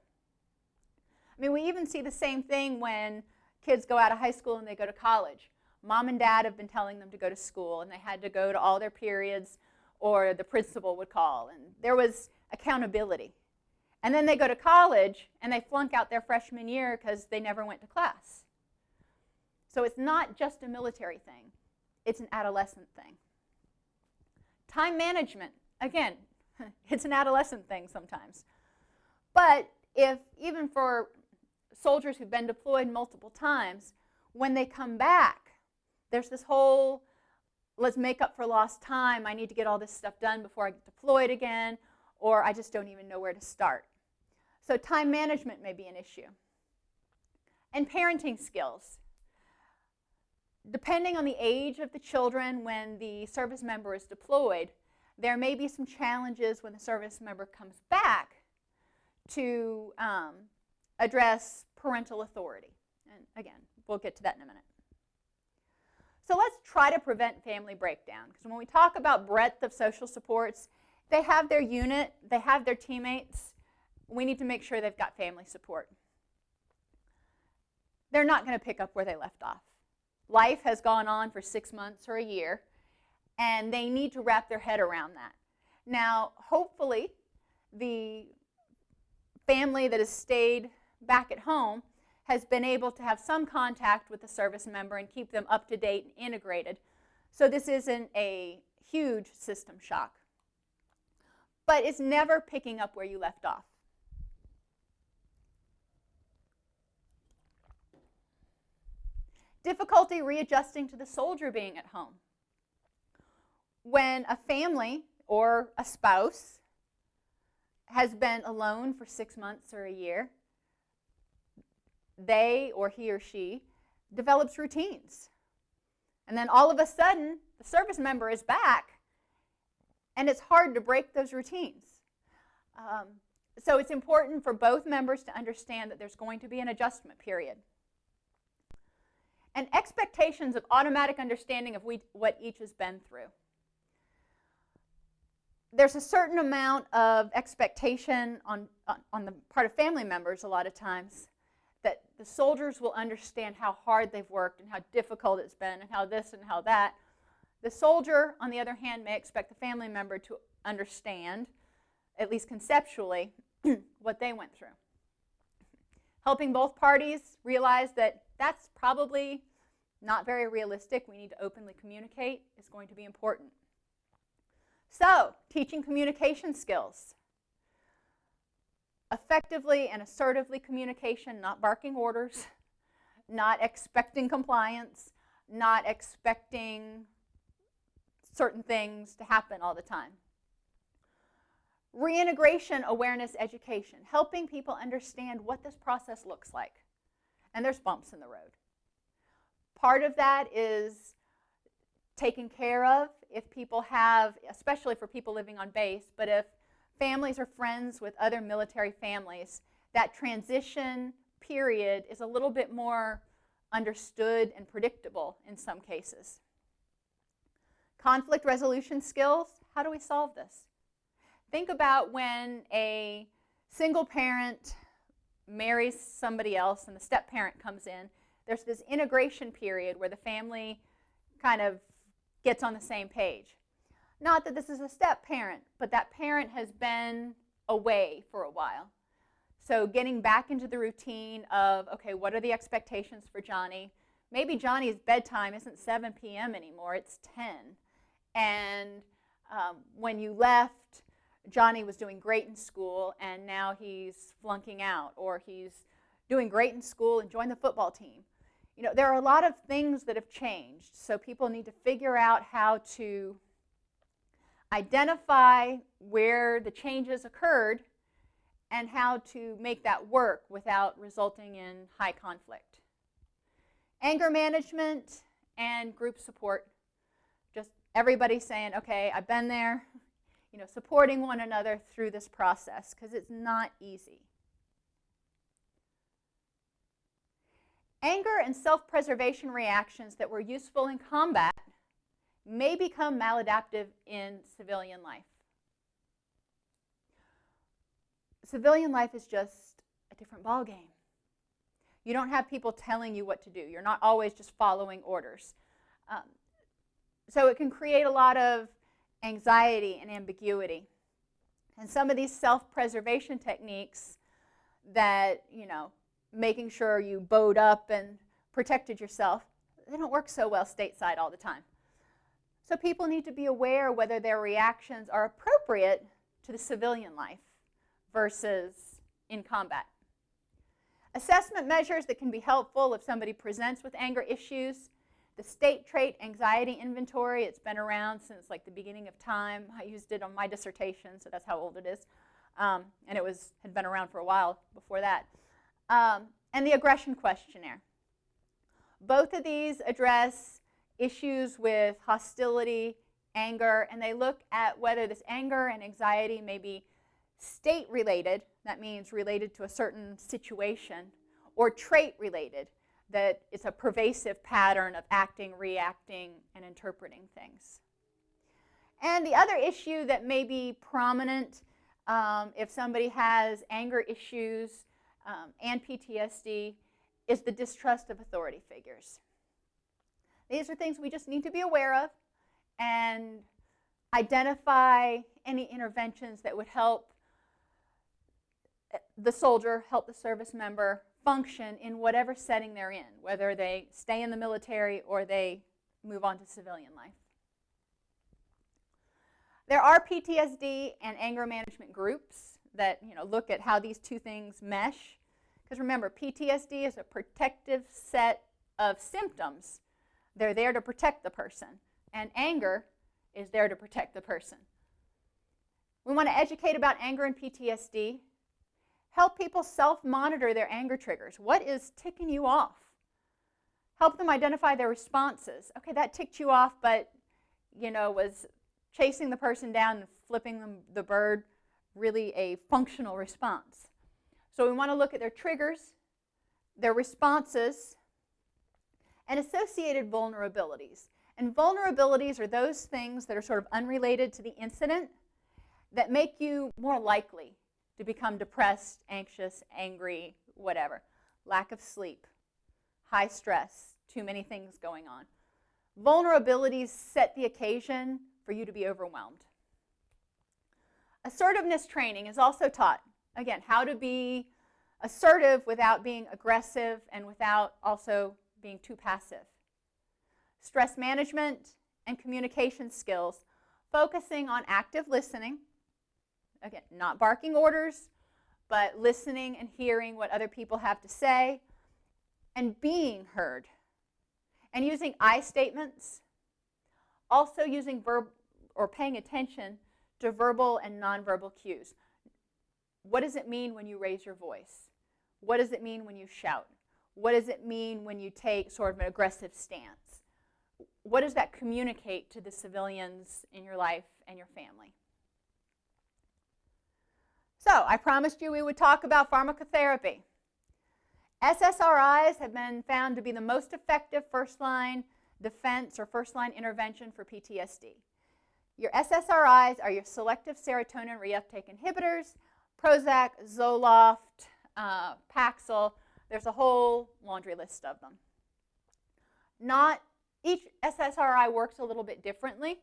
We even see the same thing when kids go out of high school and they go to college. Mom and dad have been telling them to go to school, and they had to go to all their periods, or the principal would call, and there was accountability. And then they go to college, and they flunk out their freshman year because they never went to class. So it's not just a military thing. It's an adolescent thing. Time management, again, it's an adolescent thing sometimes. But even for soldiers who've been deployed multiple times, when they come back, there's this whole, let's make up for lost time. I need to get all this stuff done before I get deployed again, or I just don't even know where to start. So time management may be an issue. And parenting skills. Depending on the age of the children when the service member is deployed, there may be some challenges when the service member comes back to address parental authority. And again, we'll get to that in a minute. So let's try to prevent family breakdown, because when we talk about breadth of social supports, they have their unit, they have their teammates. We need to make sure they've got family support. They're not going to pick up where they left off. Life has gone on for 6 months or a year, and they need to wrap their head around that. Now, hopefully, the family that has stayed back at home has been able to have some contact with the service member and keep them up to date and integrated. So this isn't a huge system shock. But it's never picking up where you left off. Difficulty readjusting to the soldier being at home. When a family or a spouse has been alone for 6 months or a year, they or he or she develops routines. And then all of a sudden, the service member is back, And it's hard to break those routines. So it's important for both members to understand that there's going to be an adjustment period. And expectations of automatic understanding of what each has been through. There's a certain amount of expectation on the part of family members a lot of times that the soldiers will understand how hard they've worked and how difficult it's been and how this and how that. The soldier, on the other hand, may expect the family member to understand, at least conceptually, what they went through. Helping both parties realize that that's probably not very realistic. We need to openly communicate is going to be important. So, teaching communication skills. Effectively and assertively communication, not barking orders, not expecting compliance, not expecting certain things to happen all the time. Reintegration awareness education, helping people understand what this process looks like. And there's bumps in the road. Part of that is taken care of if people have, especially for people living on base, but if families are friends with other military families, that transition period is a little bit more understood and predictable in some cases. Conflict resolution skills, how do we solve this? Think about when a single parent marries somebody else and the step parent comes in. There's this integration period where the family kind of gets on the same page. Not that this is a step parent, but that parent has been away for a while. So getting back into the routine of, okay, what are the expectations for Johnny? Maybe Johnny's bedtime isn't 7 p.m. anymore, it's 10. And when you left, Johnny was doing great in school, and now he's flunking out, or he's doing great in school and joined the football team. You know, there are a lot of things that have changed, so people need to figure out how to identify where the changes occurred and how to make that work without resulting in high conflict. Anger management and group support. Just everybody saying, okay, I've been there, you know, supporting one another through this process because it's not easy. Anger and self-preservation reactions that were useful in combat may become maladaptive in civilian life. Civilian life is just a different ballgame. You don't have people telling you what to do. You're not always just following orders. So it can create a lot of anxiety and ambiguity. And some of these self-preservation techniques that, you know, making sure you bowed up and protected yourself, they don't work so well stateside all the time. So people need to be aware whether their reactions are appropriate to the civilian life versus in combat. Assessment measures that can be helpful if somebody presents with anger issues. The State Trait Anxiety Inventory, it's been around since like the beginning of time. I used it on my dissertation, so that's how old it is. And it had been around for a while before that. And the Aggression Questionnaire. Both of these address issues with hostility, anger, and they look at whether this anger and anxiety may be state-related, that means related to a certain situation, or trait-related, that it's a pervasive pattern of acting, reacting, and interpreting things. And the other issue that may be prominent if somebody has anger issues and PTSD is the distrust of authority figures. These are things we just need to be aware of and identify any interventions that would help the soldier, help the service member function in whatever setting they're in, whether they stay in the military or they move on to civilian life. There are PTSD and anger management groups that, you know, look at how these two things mesh. Because remember, PTSD is a protective set of symptoms. They're there to protect the person, and anger is there to protect the person. We want to educate about anger and PTSD. Help people self-monitor their anger triggers. What is ticking you off? Help them identify their responses. Okay, that ticked you off, but, you know, was chasing the person down and flipping the bird really a functional response? So we want to look at their triggers, their responses, and associated vulnerabilities. And vulnerabilities are those things that are sort of unrelated to the incident that make you more likely to become depressed, anxious, angry, whatever. Lack of sleep, high stress, too many things going on. Vulnerabilities set the occasion for you to be overwhelmed. Assertiveness training is also taught. Again, how to be assertive without being aggressive and without also being too passive. Stress management and communication skills, focusing on active listening. Again, not barking orders, but listening and hearing what other people have to say and being heard. And using I statements, also using verb or paying attention to verbal and nonverbal cues. What does it mean when you raise your voice? What does it mean when you shout? What does it mean when you take sort of an aggressive stance? What does that communicate to the civilians in your life and your family? So, I promised you we would talk about pharmacotherapy. SSRIs have been found to be the most effective first-line defense or first-line intervention for PTSD. Your SSRIs are your selective serotonin reuptake inhibitors, Prozac, Zoloft, Paxil. There's a whole laundry list of them. Each SSRI works a little bit differently,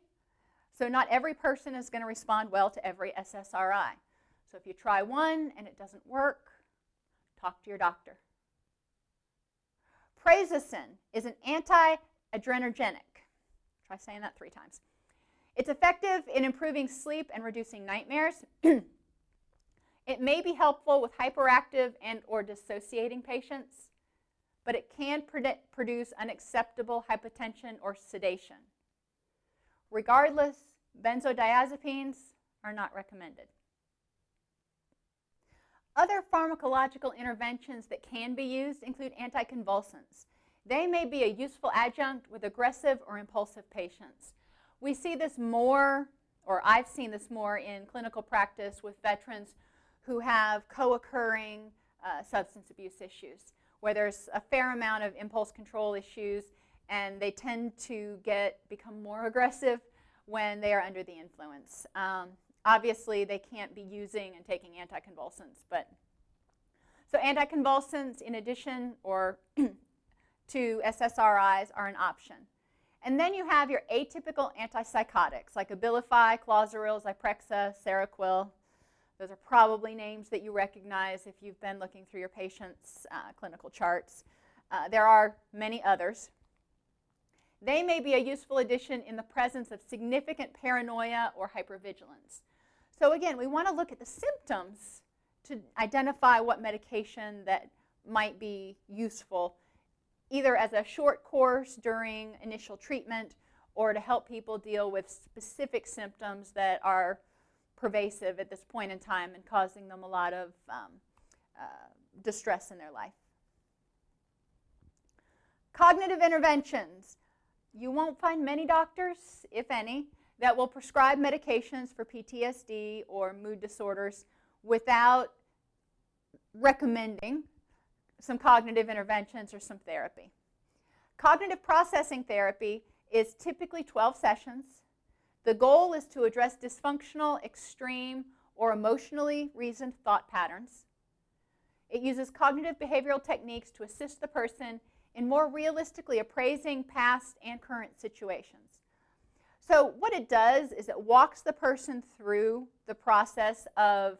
so not every person is going to respond well to every SSRI. So if you try one and it doesn't work, talk to your doctor. Prazosin is an anti-adrenergic. Try saying that 3 times. It's effective in improving sleep and reducing nightmares. It may be helpful with hyperactive and or dissociating patients, but it can produce unacceptable hypotension or sedation. Regardless, benzodiazepines are not recommended. Other pharmacological interventions that can be used include anticonvulsants. They may be a useful adjunct with aggressive or impulsive patients. We see this more, or I've seen this more in clinical practice with veterans who have co-occurring substance abuse issues, where there's a fair amount of impulse control issues, and they tend to become more aggressive when they are under the influence. Obviously, they can't be using and taking anticonvulsants, so anticonvulsants, in addition or to SSRIs, are an option. And then you have your atypical antipsychotics like Abilify, Clozaril, Zyprexa, Seroquel. Those are probably names that you recognize if you've been looking through your patients' clinical charts. There are many others. They may be a useful addition in the presence of significant paranoia or hypervigilance. So again, we want to look at the symptoms to identify what medication that might be useful, either as a short course during initial treatment or to help people deal with specific symptoms that are pervasive at this point in time and causing them a lot of distress in their life. Cognitive interventions. You won't find many doctors, if any, that will prescribe medications for PTSD or mood disorders without recommending some cognitive interventions or some therapy. Cognitive processing therapy is typically 12 sessions. The goal is to address dysfunctional, extreme, or emotionally reasoned thought patterns. It uses cognitive behavioral techniques to assist the person in more realistically appraising past and current situations. So what it does is it walks the person through the process of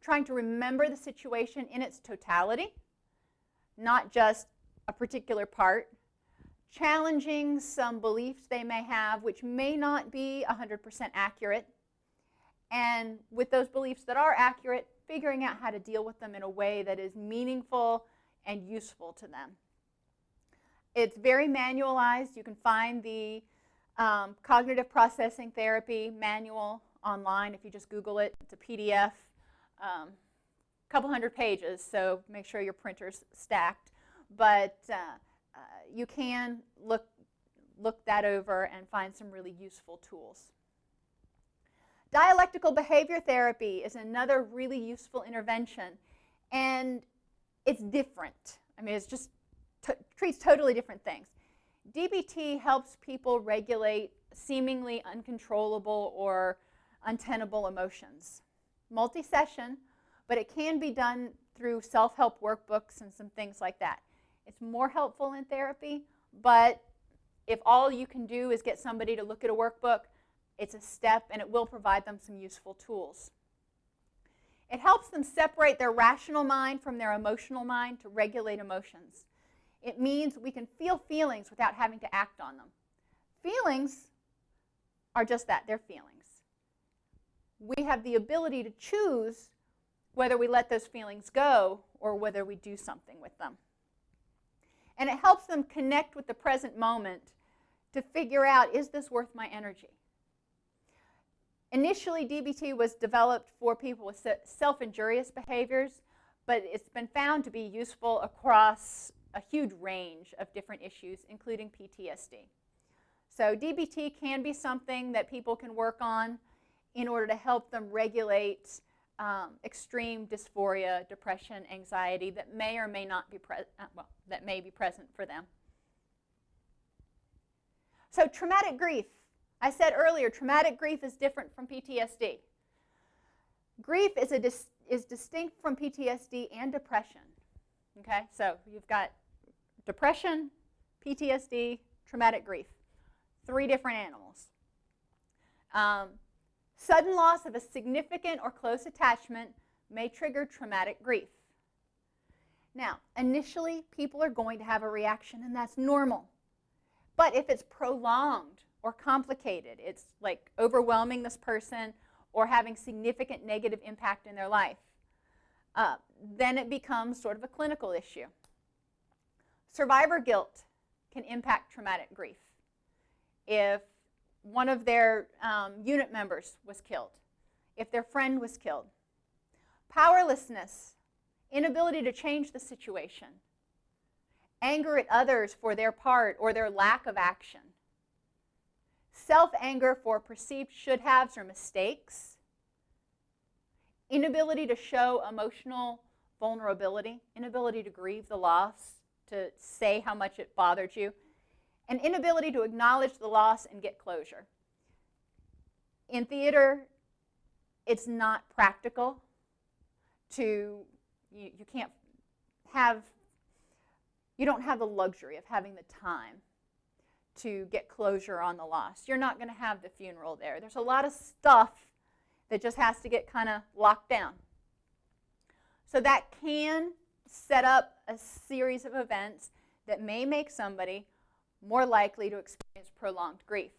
trying to remember the situation in its totality, not just a particular part, challenging some beliefs they may have which may not be 100% accurate, and with those beliefs that are accurate, figuring out how to deal with them in a way that is meaningful and useful to them. It's very manualized. You can find the cognitive processing therapy manual online if you just Google it. It's a PDF, a couple hundred pages, so make sure your printer's stacked. But you can look look that over and find some really useful tools. Dialectical behavior therapy is another really useful intervention, and it's different. I mean, it's just treats totally different things. DBT helps people regulate seemingly uncontrollable or untenable emotions. Multi-session, but it can be done through self-help workbooks and some things like that. It's more helpful in therapy, but if all you can do is get somebody to look at a workbook, it's a step and it will provide them some useful tools. It helps them separate their rational mind from their emotional mind to regulate emotions. It means we can feel feelings without having to act on them. Feelings are just that, they're feelings. We have the ability to choose whether we let those feelings go or whether we do something with them. And it helps them connect with the present moment to figure out, is this worth my energy? Initially, DBT was developed for people with self-injurious behaviors, but it's been found to be useful across a huge range of different issues, including PTSD. So DBT can be something that people can work on in order to help them regulate extreme dysphoria, depression, anxiety that may or may not be that may be present for them. So traumatic grief. I said earlier, traumatic grief is different from PTSD. Grief is distinct from PTSD and depression. Okay, so you've got depression, PTSD, traumatic grief. 3 different animals. Sudden loss of a significant or close attachment may trigger traumatic grief. Now, initially, people are going to have a reaction, and that's normal. But if it's prolonged or complicated, it's like overwhelming this person or having significant negative impact in their life, then it becomes sort of a clinical issue. Survivor guilt can impact traumatic grief. If one of their unit members was killed, if their friend was killed. Powerlessness, inability to change the situation. Anger at others for their part or their lack of action. Self-anger for perceived should-haves or mistakes. Inability to show emotional vulnerability, inability to grieve the loss, to say how much it bothered you. An inability to acknowledge the loss and get closure. In theater, it's not practical to, you don't have the luxury of having the time to get closure on the loss. You're not going to have the funeral there. There's a lot of stuff that just has to get kind of locked down. So that can set up a series of events that may make somebody more likely to experience prolonged grief.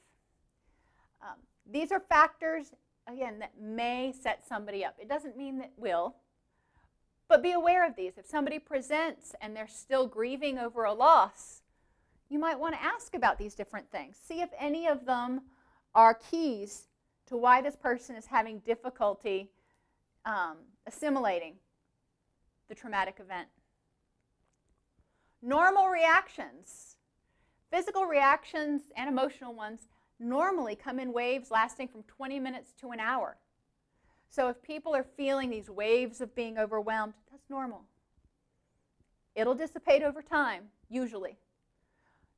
These are factors, again, that may set somebody up. It doesn't mean that will, but be aware of these. If somebody presents and they're still grieving over a loss, you might want to ask about these different things. See if any of them are keys to why this person is having difficulty assimilating the traumatic event. Normal reactions. Physical reactions and emotional ones normally come in waves lasting from 20 minutes to an hour. So if people are feeling these waves of being overwhelmed, that's normal. It'll dissipate over time, usually.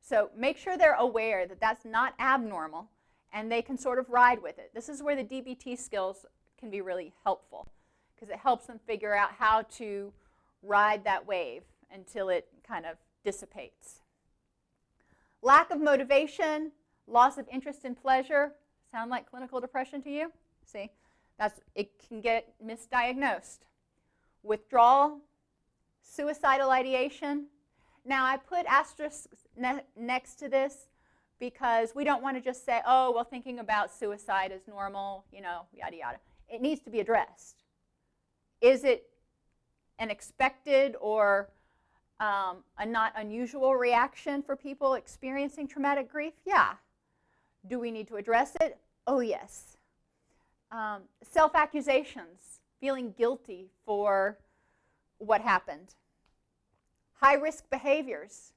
So make sure they're aware that that's not abnormal and they can sort of ride with it. This is where the DBT skills can be really helpful because it helps them figure out how to ride that wave until it kind of dissipates. Lack of motivation, loss of interest and pleasure. Sound like clinical depression to you? See, it can get misdiagnosed. Withdrawal, suicidal ideation. Now, I put asterisks next to this because we don't want to just say, oh, well, thinking about suicide is normal, yada, yada. It needs to be addressed. Is it an expected or a not unusual reaction for people experiencing traumatic grief? Yeah. Do we need to address it? Oh, yes. Self-accusations, feeling guilty for what happened. High-risk behaviors.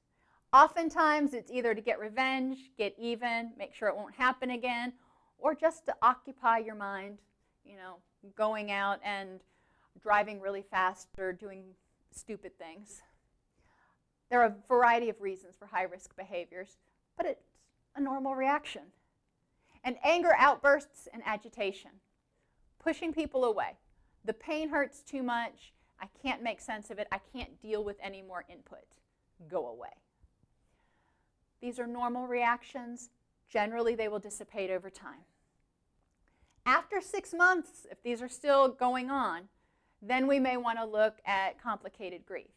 Oftentimes, it's either to get revenge, get even, make sure it won't happen again, or just to occupy your mind, going out and driving really fast or doing stupid things. There are a variety of reasons for high-risk behaviors, but it's a normal reaction. And anger outbursts and agitation, pushing people away. The pain hurts too much. I can't make sense of it. I can't deal with any more input. Go away. These are normal reactions. Generally, they will dissipate over time. After 6 months, if these are still going on, then we may want to look at complicated grief.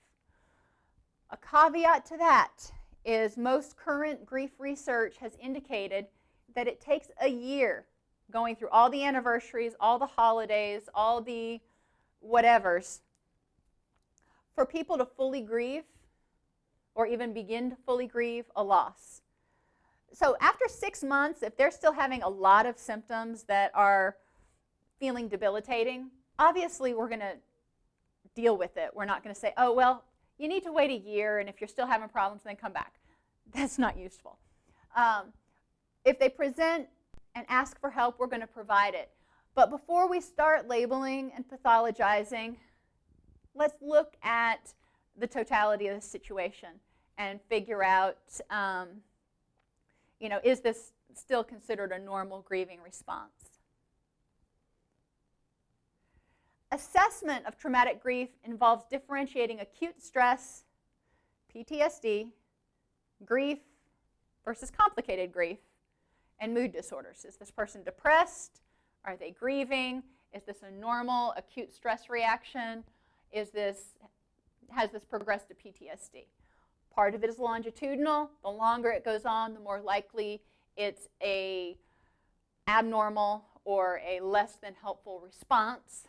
A caveat to that is most current grief research has indicated that it takes a year, going through all the anniversaries, all the holidays, all the whatevers, for people to fully grieve or even begin to fully grieve a loss. So after 6 months, if they're still having a lot of symptoms that are feeling debilitating, obviously we're going to deal with it. We're not going to say, oh, well, you need to wait a year, and if you're still having problems, then come back. That's not useful. If they present and ask for help, we're going to provide it. But before we start labeling and pathologizing, let's look at the totality of the situation and figure out, is this still considered a normal grieving response? Assessment of traumatic grief involves differentiating acute stress, PTSD, grief versus complicated grief, and mood disorders. Is this person depressed? Are they grieving? Is this a normal acute stress reaction? Has this progressed to PTSD? Part of it is longitudinal. The longer it goes on, the more likely it's a abnormal or a less than helpful response.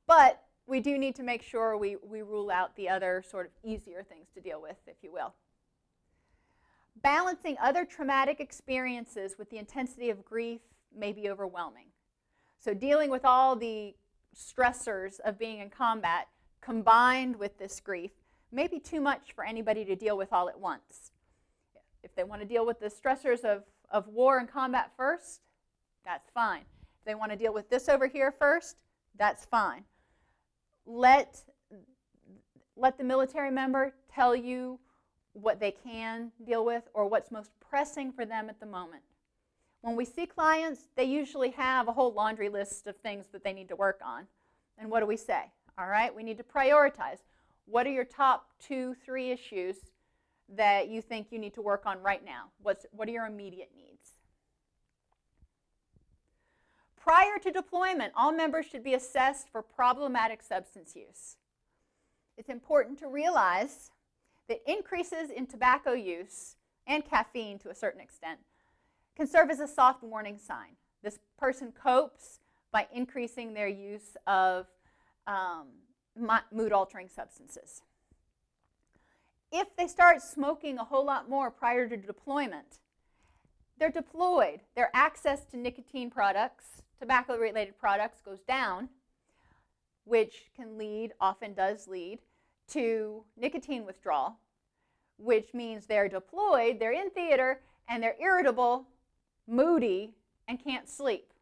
But we do need to make sure we rule out the other sort of easier things to deal with, if you will. Balancing other traumatic experiences with the intensity of grief may be overwhelming. So dealing with all the stressors of being in combat combined with this grief may be too much for anybody to deal with all at once. If they want to deal with the stressors of war and combat first, that's fine. If they want to deal with this over here first, that's fine. Let the military member tell you what they can deal with or what's most pressing for them at the moment. When we see clients, they usually have a whole laundry list of things that they need to work on. And what do we say? All right, we need to prioritize. What are your top 2, 3 issues that you think you need to work on right now? What are your immediate needs? Prior to deployment, all members should be assessed for problematic substance use. It's important to realize that increases in tobacco use and caffeine to a certain extent can serve as a soft warning sign. This person copes by increasing their use of mood-altering substances. If they start smoking a whole lot more prior to deployment, they're deployed. Their access to nicotine products, tobacco-related products, goes down, which can lead, often does lead, to nicotine withdrawal, which means they're deployed, they're in theater, and they're irritable, moody, and can't sleep,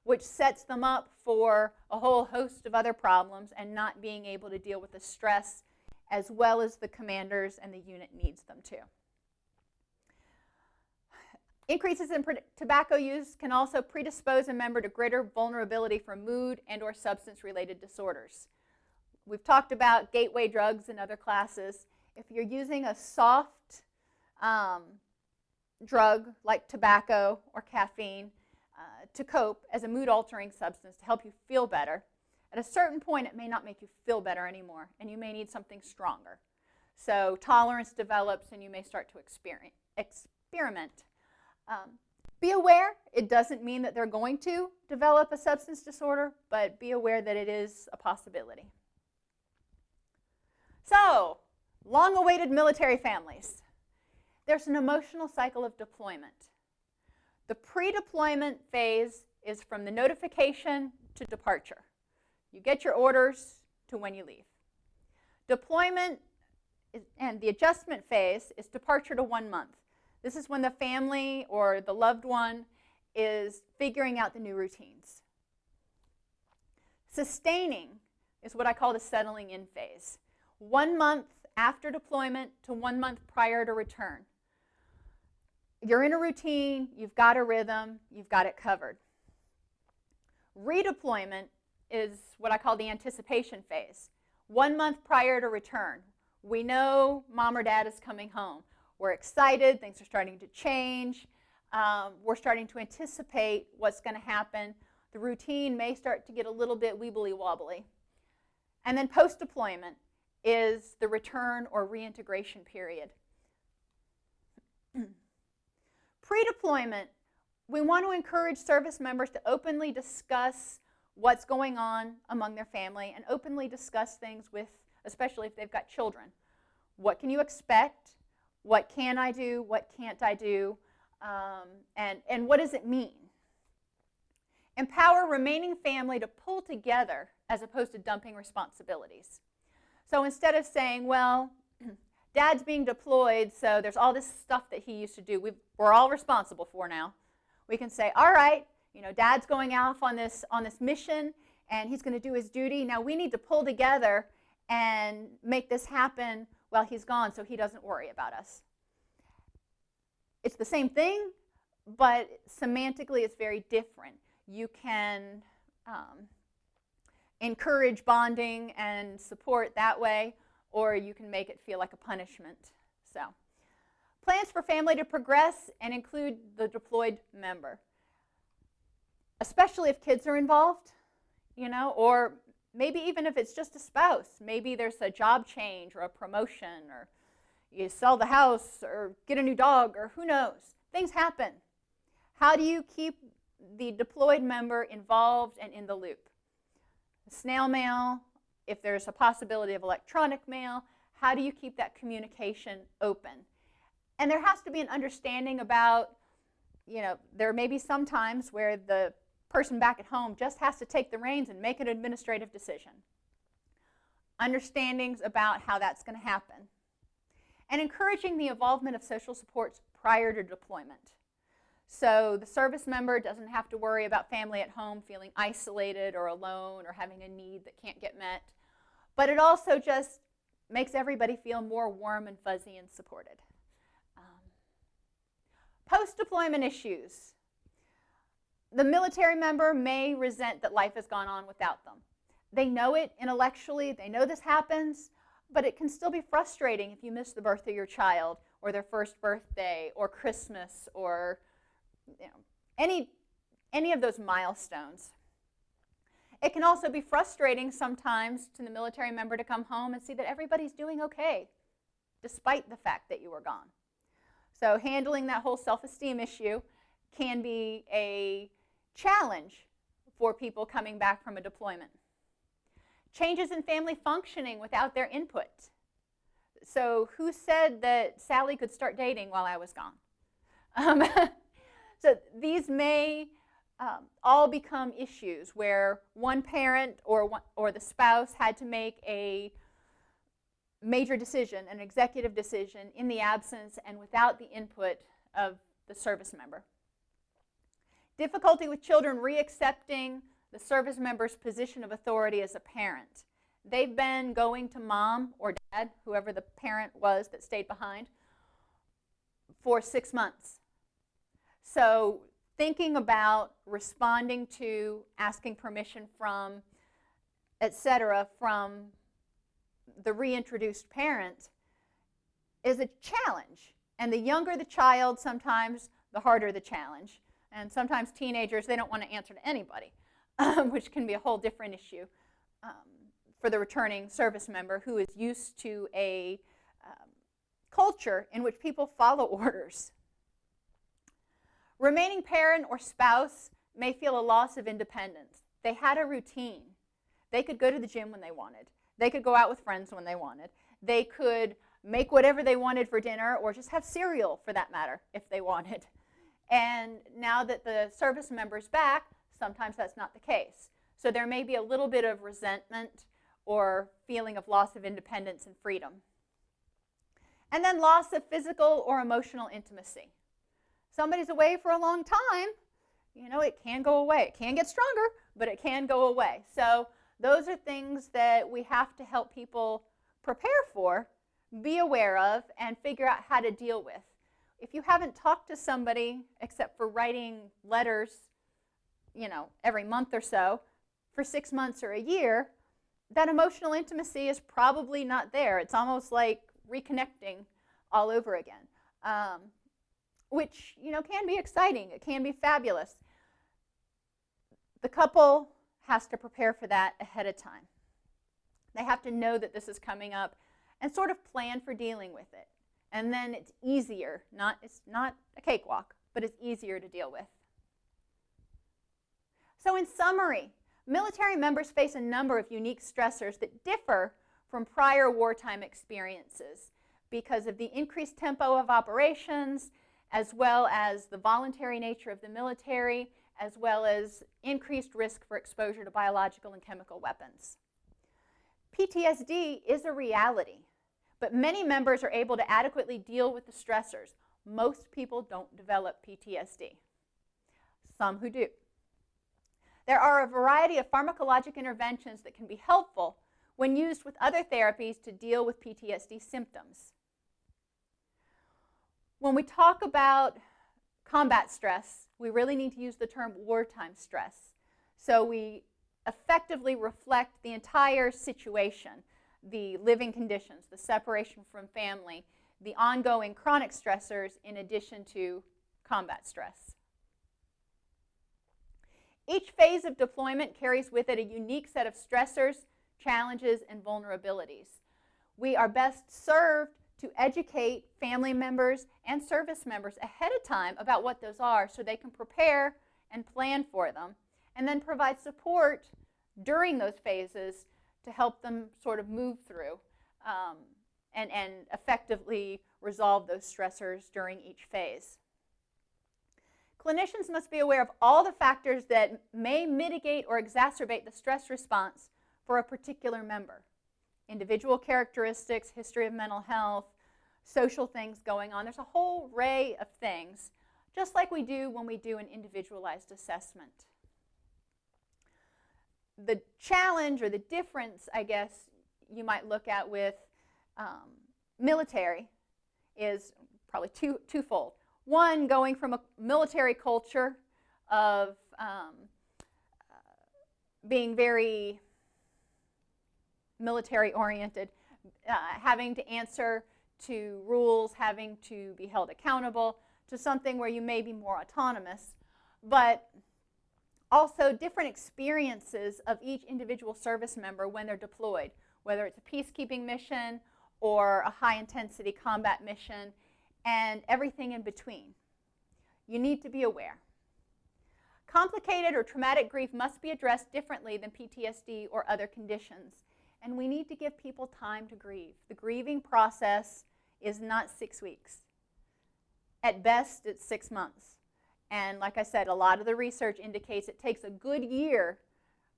which sets them up for a whole host of other problems and not being able to deal with the stress as well as the commanders and the unit needs them to. Increases in tobacco use can also predispose a member to greater vulnerability for mood and or substance-related disorders. We've talked about gateway drugs in other classes. If you're using a soft drug like tobacco or caffeine to cope as a mood-altering substance to help you feel better, at a certain point it may not make you feel better anymore, and you may need something stronger. So tolerance develops and you may start to experiment. Be aware, it doesn't mean that they're going to develop a substance disorder, but be aware that it is a possibility. So, long-awaited military families. There's an emotional cycle of deployment. The pre-deployment phase is from the notification to departure. You get your orders to when you leave. Deployment and the adjustment phase is departure to 1 month. This is when the family or the loved one is figuring out the new routines. Sustaining is what I call the settling in phase. 1 month after deployment to 1 month prior to return. You're in a routine, you've got a rhythm, you've got it covered. Redeployment is what I call the anticipation phase. 1 month prior to return. We know mom or dad is coming home. We're excited, things are starting to change. We're starting to anticipate what's going to happen. The routine may start to get a little bit wibbly wobbly. And then post-deployment is the return or reintegration period. Pre-deployment, we want to encourage service members to openly discuss what's going on among their family and openly discuss things with, especially if they've got children. What can you expect? What can I do? What can't I do? And what does it mean? Empower remaining family to pull together as opposed to dumping responsibilities. So instead of saying, well, dad's being deployed, so there's all this stuff that he used to do we're all responsible for now. We can say, all right, dad's going off on this mission, and he's going to do his duty. Now we need to pull together and make this happen while he's gone so he doesn't worry about us. It's the same thing, but semantically it's very different. You can encourage bonding and support that way, or you can make it feel like a punishment. So, plans for family to progress and include the deployed member, especially if kids are involved, or maybe even if it's just a spouse. Maybe there's a job change or a promotion, or you sell the house or get a new dog, or who knows. Things happen. How do you keep the deployed member involved and in the loop? Snail mail, if there's a possibility of electronic mail, how do you keep that communication open? And there has to be an understanding about, there may be some times where the person back at home just has to take the reins and make an administrative decision. Understandings about how that's going to happen. And encouraging the involvement of social supports prior to deployment. So the service member doesn't have to worry about family at home feeling isolated or alone or having a need that can't get met. But it also just makes everybody feel more warm and fuzzy and supported. Post-deployment issues. The military member may resent that life has gone on without them. They know it intellectually, they know this happens, but it can still be frustrating if you miss the birth of your child or their first birthday or Christmas or any of those milestones. It can also be frustrating sometimes to the military member to come home and see that everybody's doing okay, despite the fact that you were gone. So handling that whole self-esteem issue can be a challenge for people coming back from a deployment. Changes in family functioning without their input. So who said that Sally could start dating while I was gone? So these may all become issues where one parent or the spouse had to make a major decision, an executive decision, in the absence and without the input of the service member. Difficulty with children reaccepting the service member's position of authority as a parent. They've been going to mom or dad, whoever the parent was that stayed behind, for 6 months. So thinking about responding to, asking permission from, etc., from the reintroduced parent is a challenge. And the younger the child, sometimes the harder the challenge. And sometimes teenagers, they don't want to answer to anybody, which can be a whole different issue for the returning service member who is used to a culture in which people follow orders. Remaining parent or spouse may feel a loss of independence. They had a routine. They could go to the gym when they wanted. They could go out with friends when they wanted. They could make whatever they wanted for dinner or just have cereal, for that matter, if they wanted. And now that the service member's back, sometimes that's not the case. So there may be a little bit of resentment or feeling of loss of independence and freedom. And then loss of physical or emotional intimacy. Somebody's away for a long time, it can go away. It can get stronger, but it can go away. So those are things that we have to help people prepare for, be aware of, and figure out how to deal with. If you haven't talked to somebody, except for writing letters, every month or so, for 6 months or a year, that emotional intimacy is probably not there. It's almost like reconnecting all over again, which, can be exciting. It can be fabulous. The couple has to prepare for that ahead of time. They have to know that this is coming up and sort of plan for dealing with it. And then it's easier. It's not a cakewalk, but it's easier to deal with. So in summary, military members face a number of unique stressors that differ from prior wartime experiences because of the increased tempo of operations, as well as the voluntary nature of the military, as well as increased risk for exposure to biological and chemical weapons. PTSD is a reality, but many members are able to adequately deal with the stressors. Most people don't develop PTSD. Some who do. There are a variety of pharmacologic interventions that can be helpful when used with other therapies to deal with PTSD symptoms. When we talk about combat stress, we really need to use the term wartime stress. So we effectively reflect the entire situation, the living conditions, the separation from family, the ongoing chronic stressors in addition to combat stress. Each phase of deployment carries with it a unique set of stressors, challenges, and vulnerabilities. We are best served to educate family members and service members ahead of time about what those are so they can prepare and plan for them, and then provide support during those phases to help them sort of move through and effectively resolve those stressors during each phase. Clinicians must be aware of all the factors that may mitigate or exacerbate the stress response for a particular member. Individual characteristics, history of mental health, social things going on. There's a whole array of things, just like we do when we do an individualized assessment. The challenge or the difference, I guess, you might look at with military is probably twofold. One, going from a military culture of being very military-oriented, having to answer to rules, having to be held accountable, to something where you may be more autonomous, but also different experiences of each individual service member when they're deployed, whether it's a peacekeeping mission or a high-intensity combat mission, and everything in between. You need to be aware. Complicated or traumatic grief must be addressed differently than PTSD or other conditions, and we need to give people time to grieve. The grieving process is not 6 weeks. At best, it's 6 months. And like I said, a lot of the research indicates it takes a good year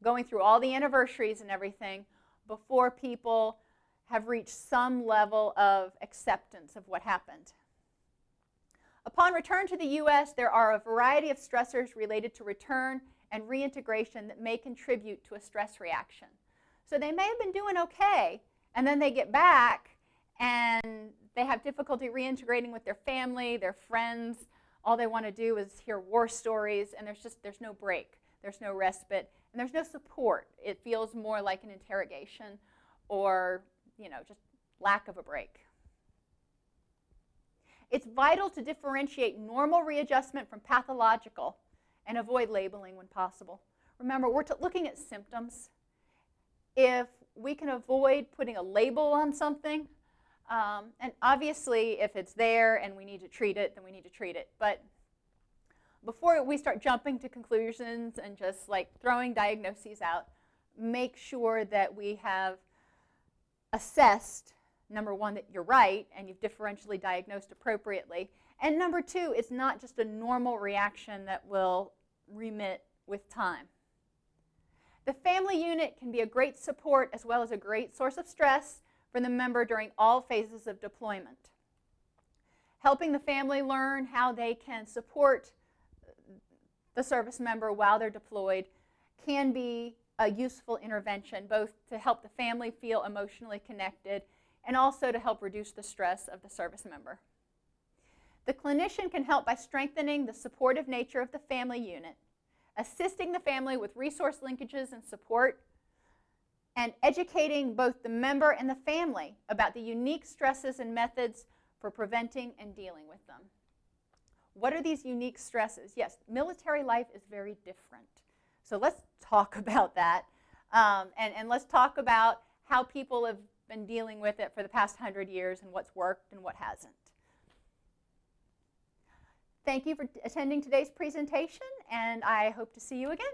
going through all the anniversaries and everything before people have reached some level of acceptance of what happened. Upon return to the U.S., there are a variety of stressors related to return and reintegration that may contribute to a stress reaction. So they may have been doing okay, and then they get back, and they have difficulty reintegrating with their family, their friends. All they want to do is hear war stories, and there's no break. There's no respite, and there's no support. It feels more like an interrogation or, just lack of a break. It's vital to differentiate normal readjustment from pathological and avoid labeling when possible. Remember, we're looking at symptoms. If we can avoid putting a label on something, and obviously if it's there and we need to treat it, then we need to treat it. But before we start jumping to conclusions and just like throwing diagnoses out, make sure that we have assessed, number one, that you're right and you've differentially diagnosed appropriately. And number two, it's not just a normal reaction that will remit with time. The family unit can be a great support as well as a great source of stress for the member during all phases of deployment. Helping the family learn how they can support the service member while they're deployed can be a useful intervention, both to help the family feel emotionally connected and also to help reduce the stress of the service member. The clinician can help by strengthening the supportive nature of the family unit, assisting the family with resource linkages and support, and educating both the member and the family about the unique stresses and methods for preventing and dealing with them. What are these unique stresses? Yes, military life is very different. So let's talk about that, and let's talk about how people have been dealing with it for the past 100 years and what's worked and what hasn't. Thank you for attending today's presentation, and I hope to see you again.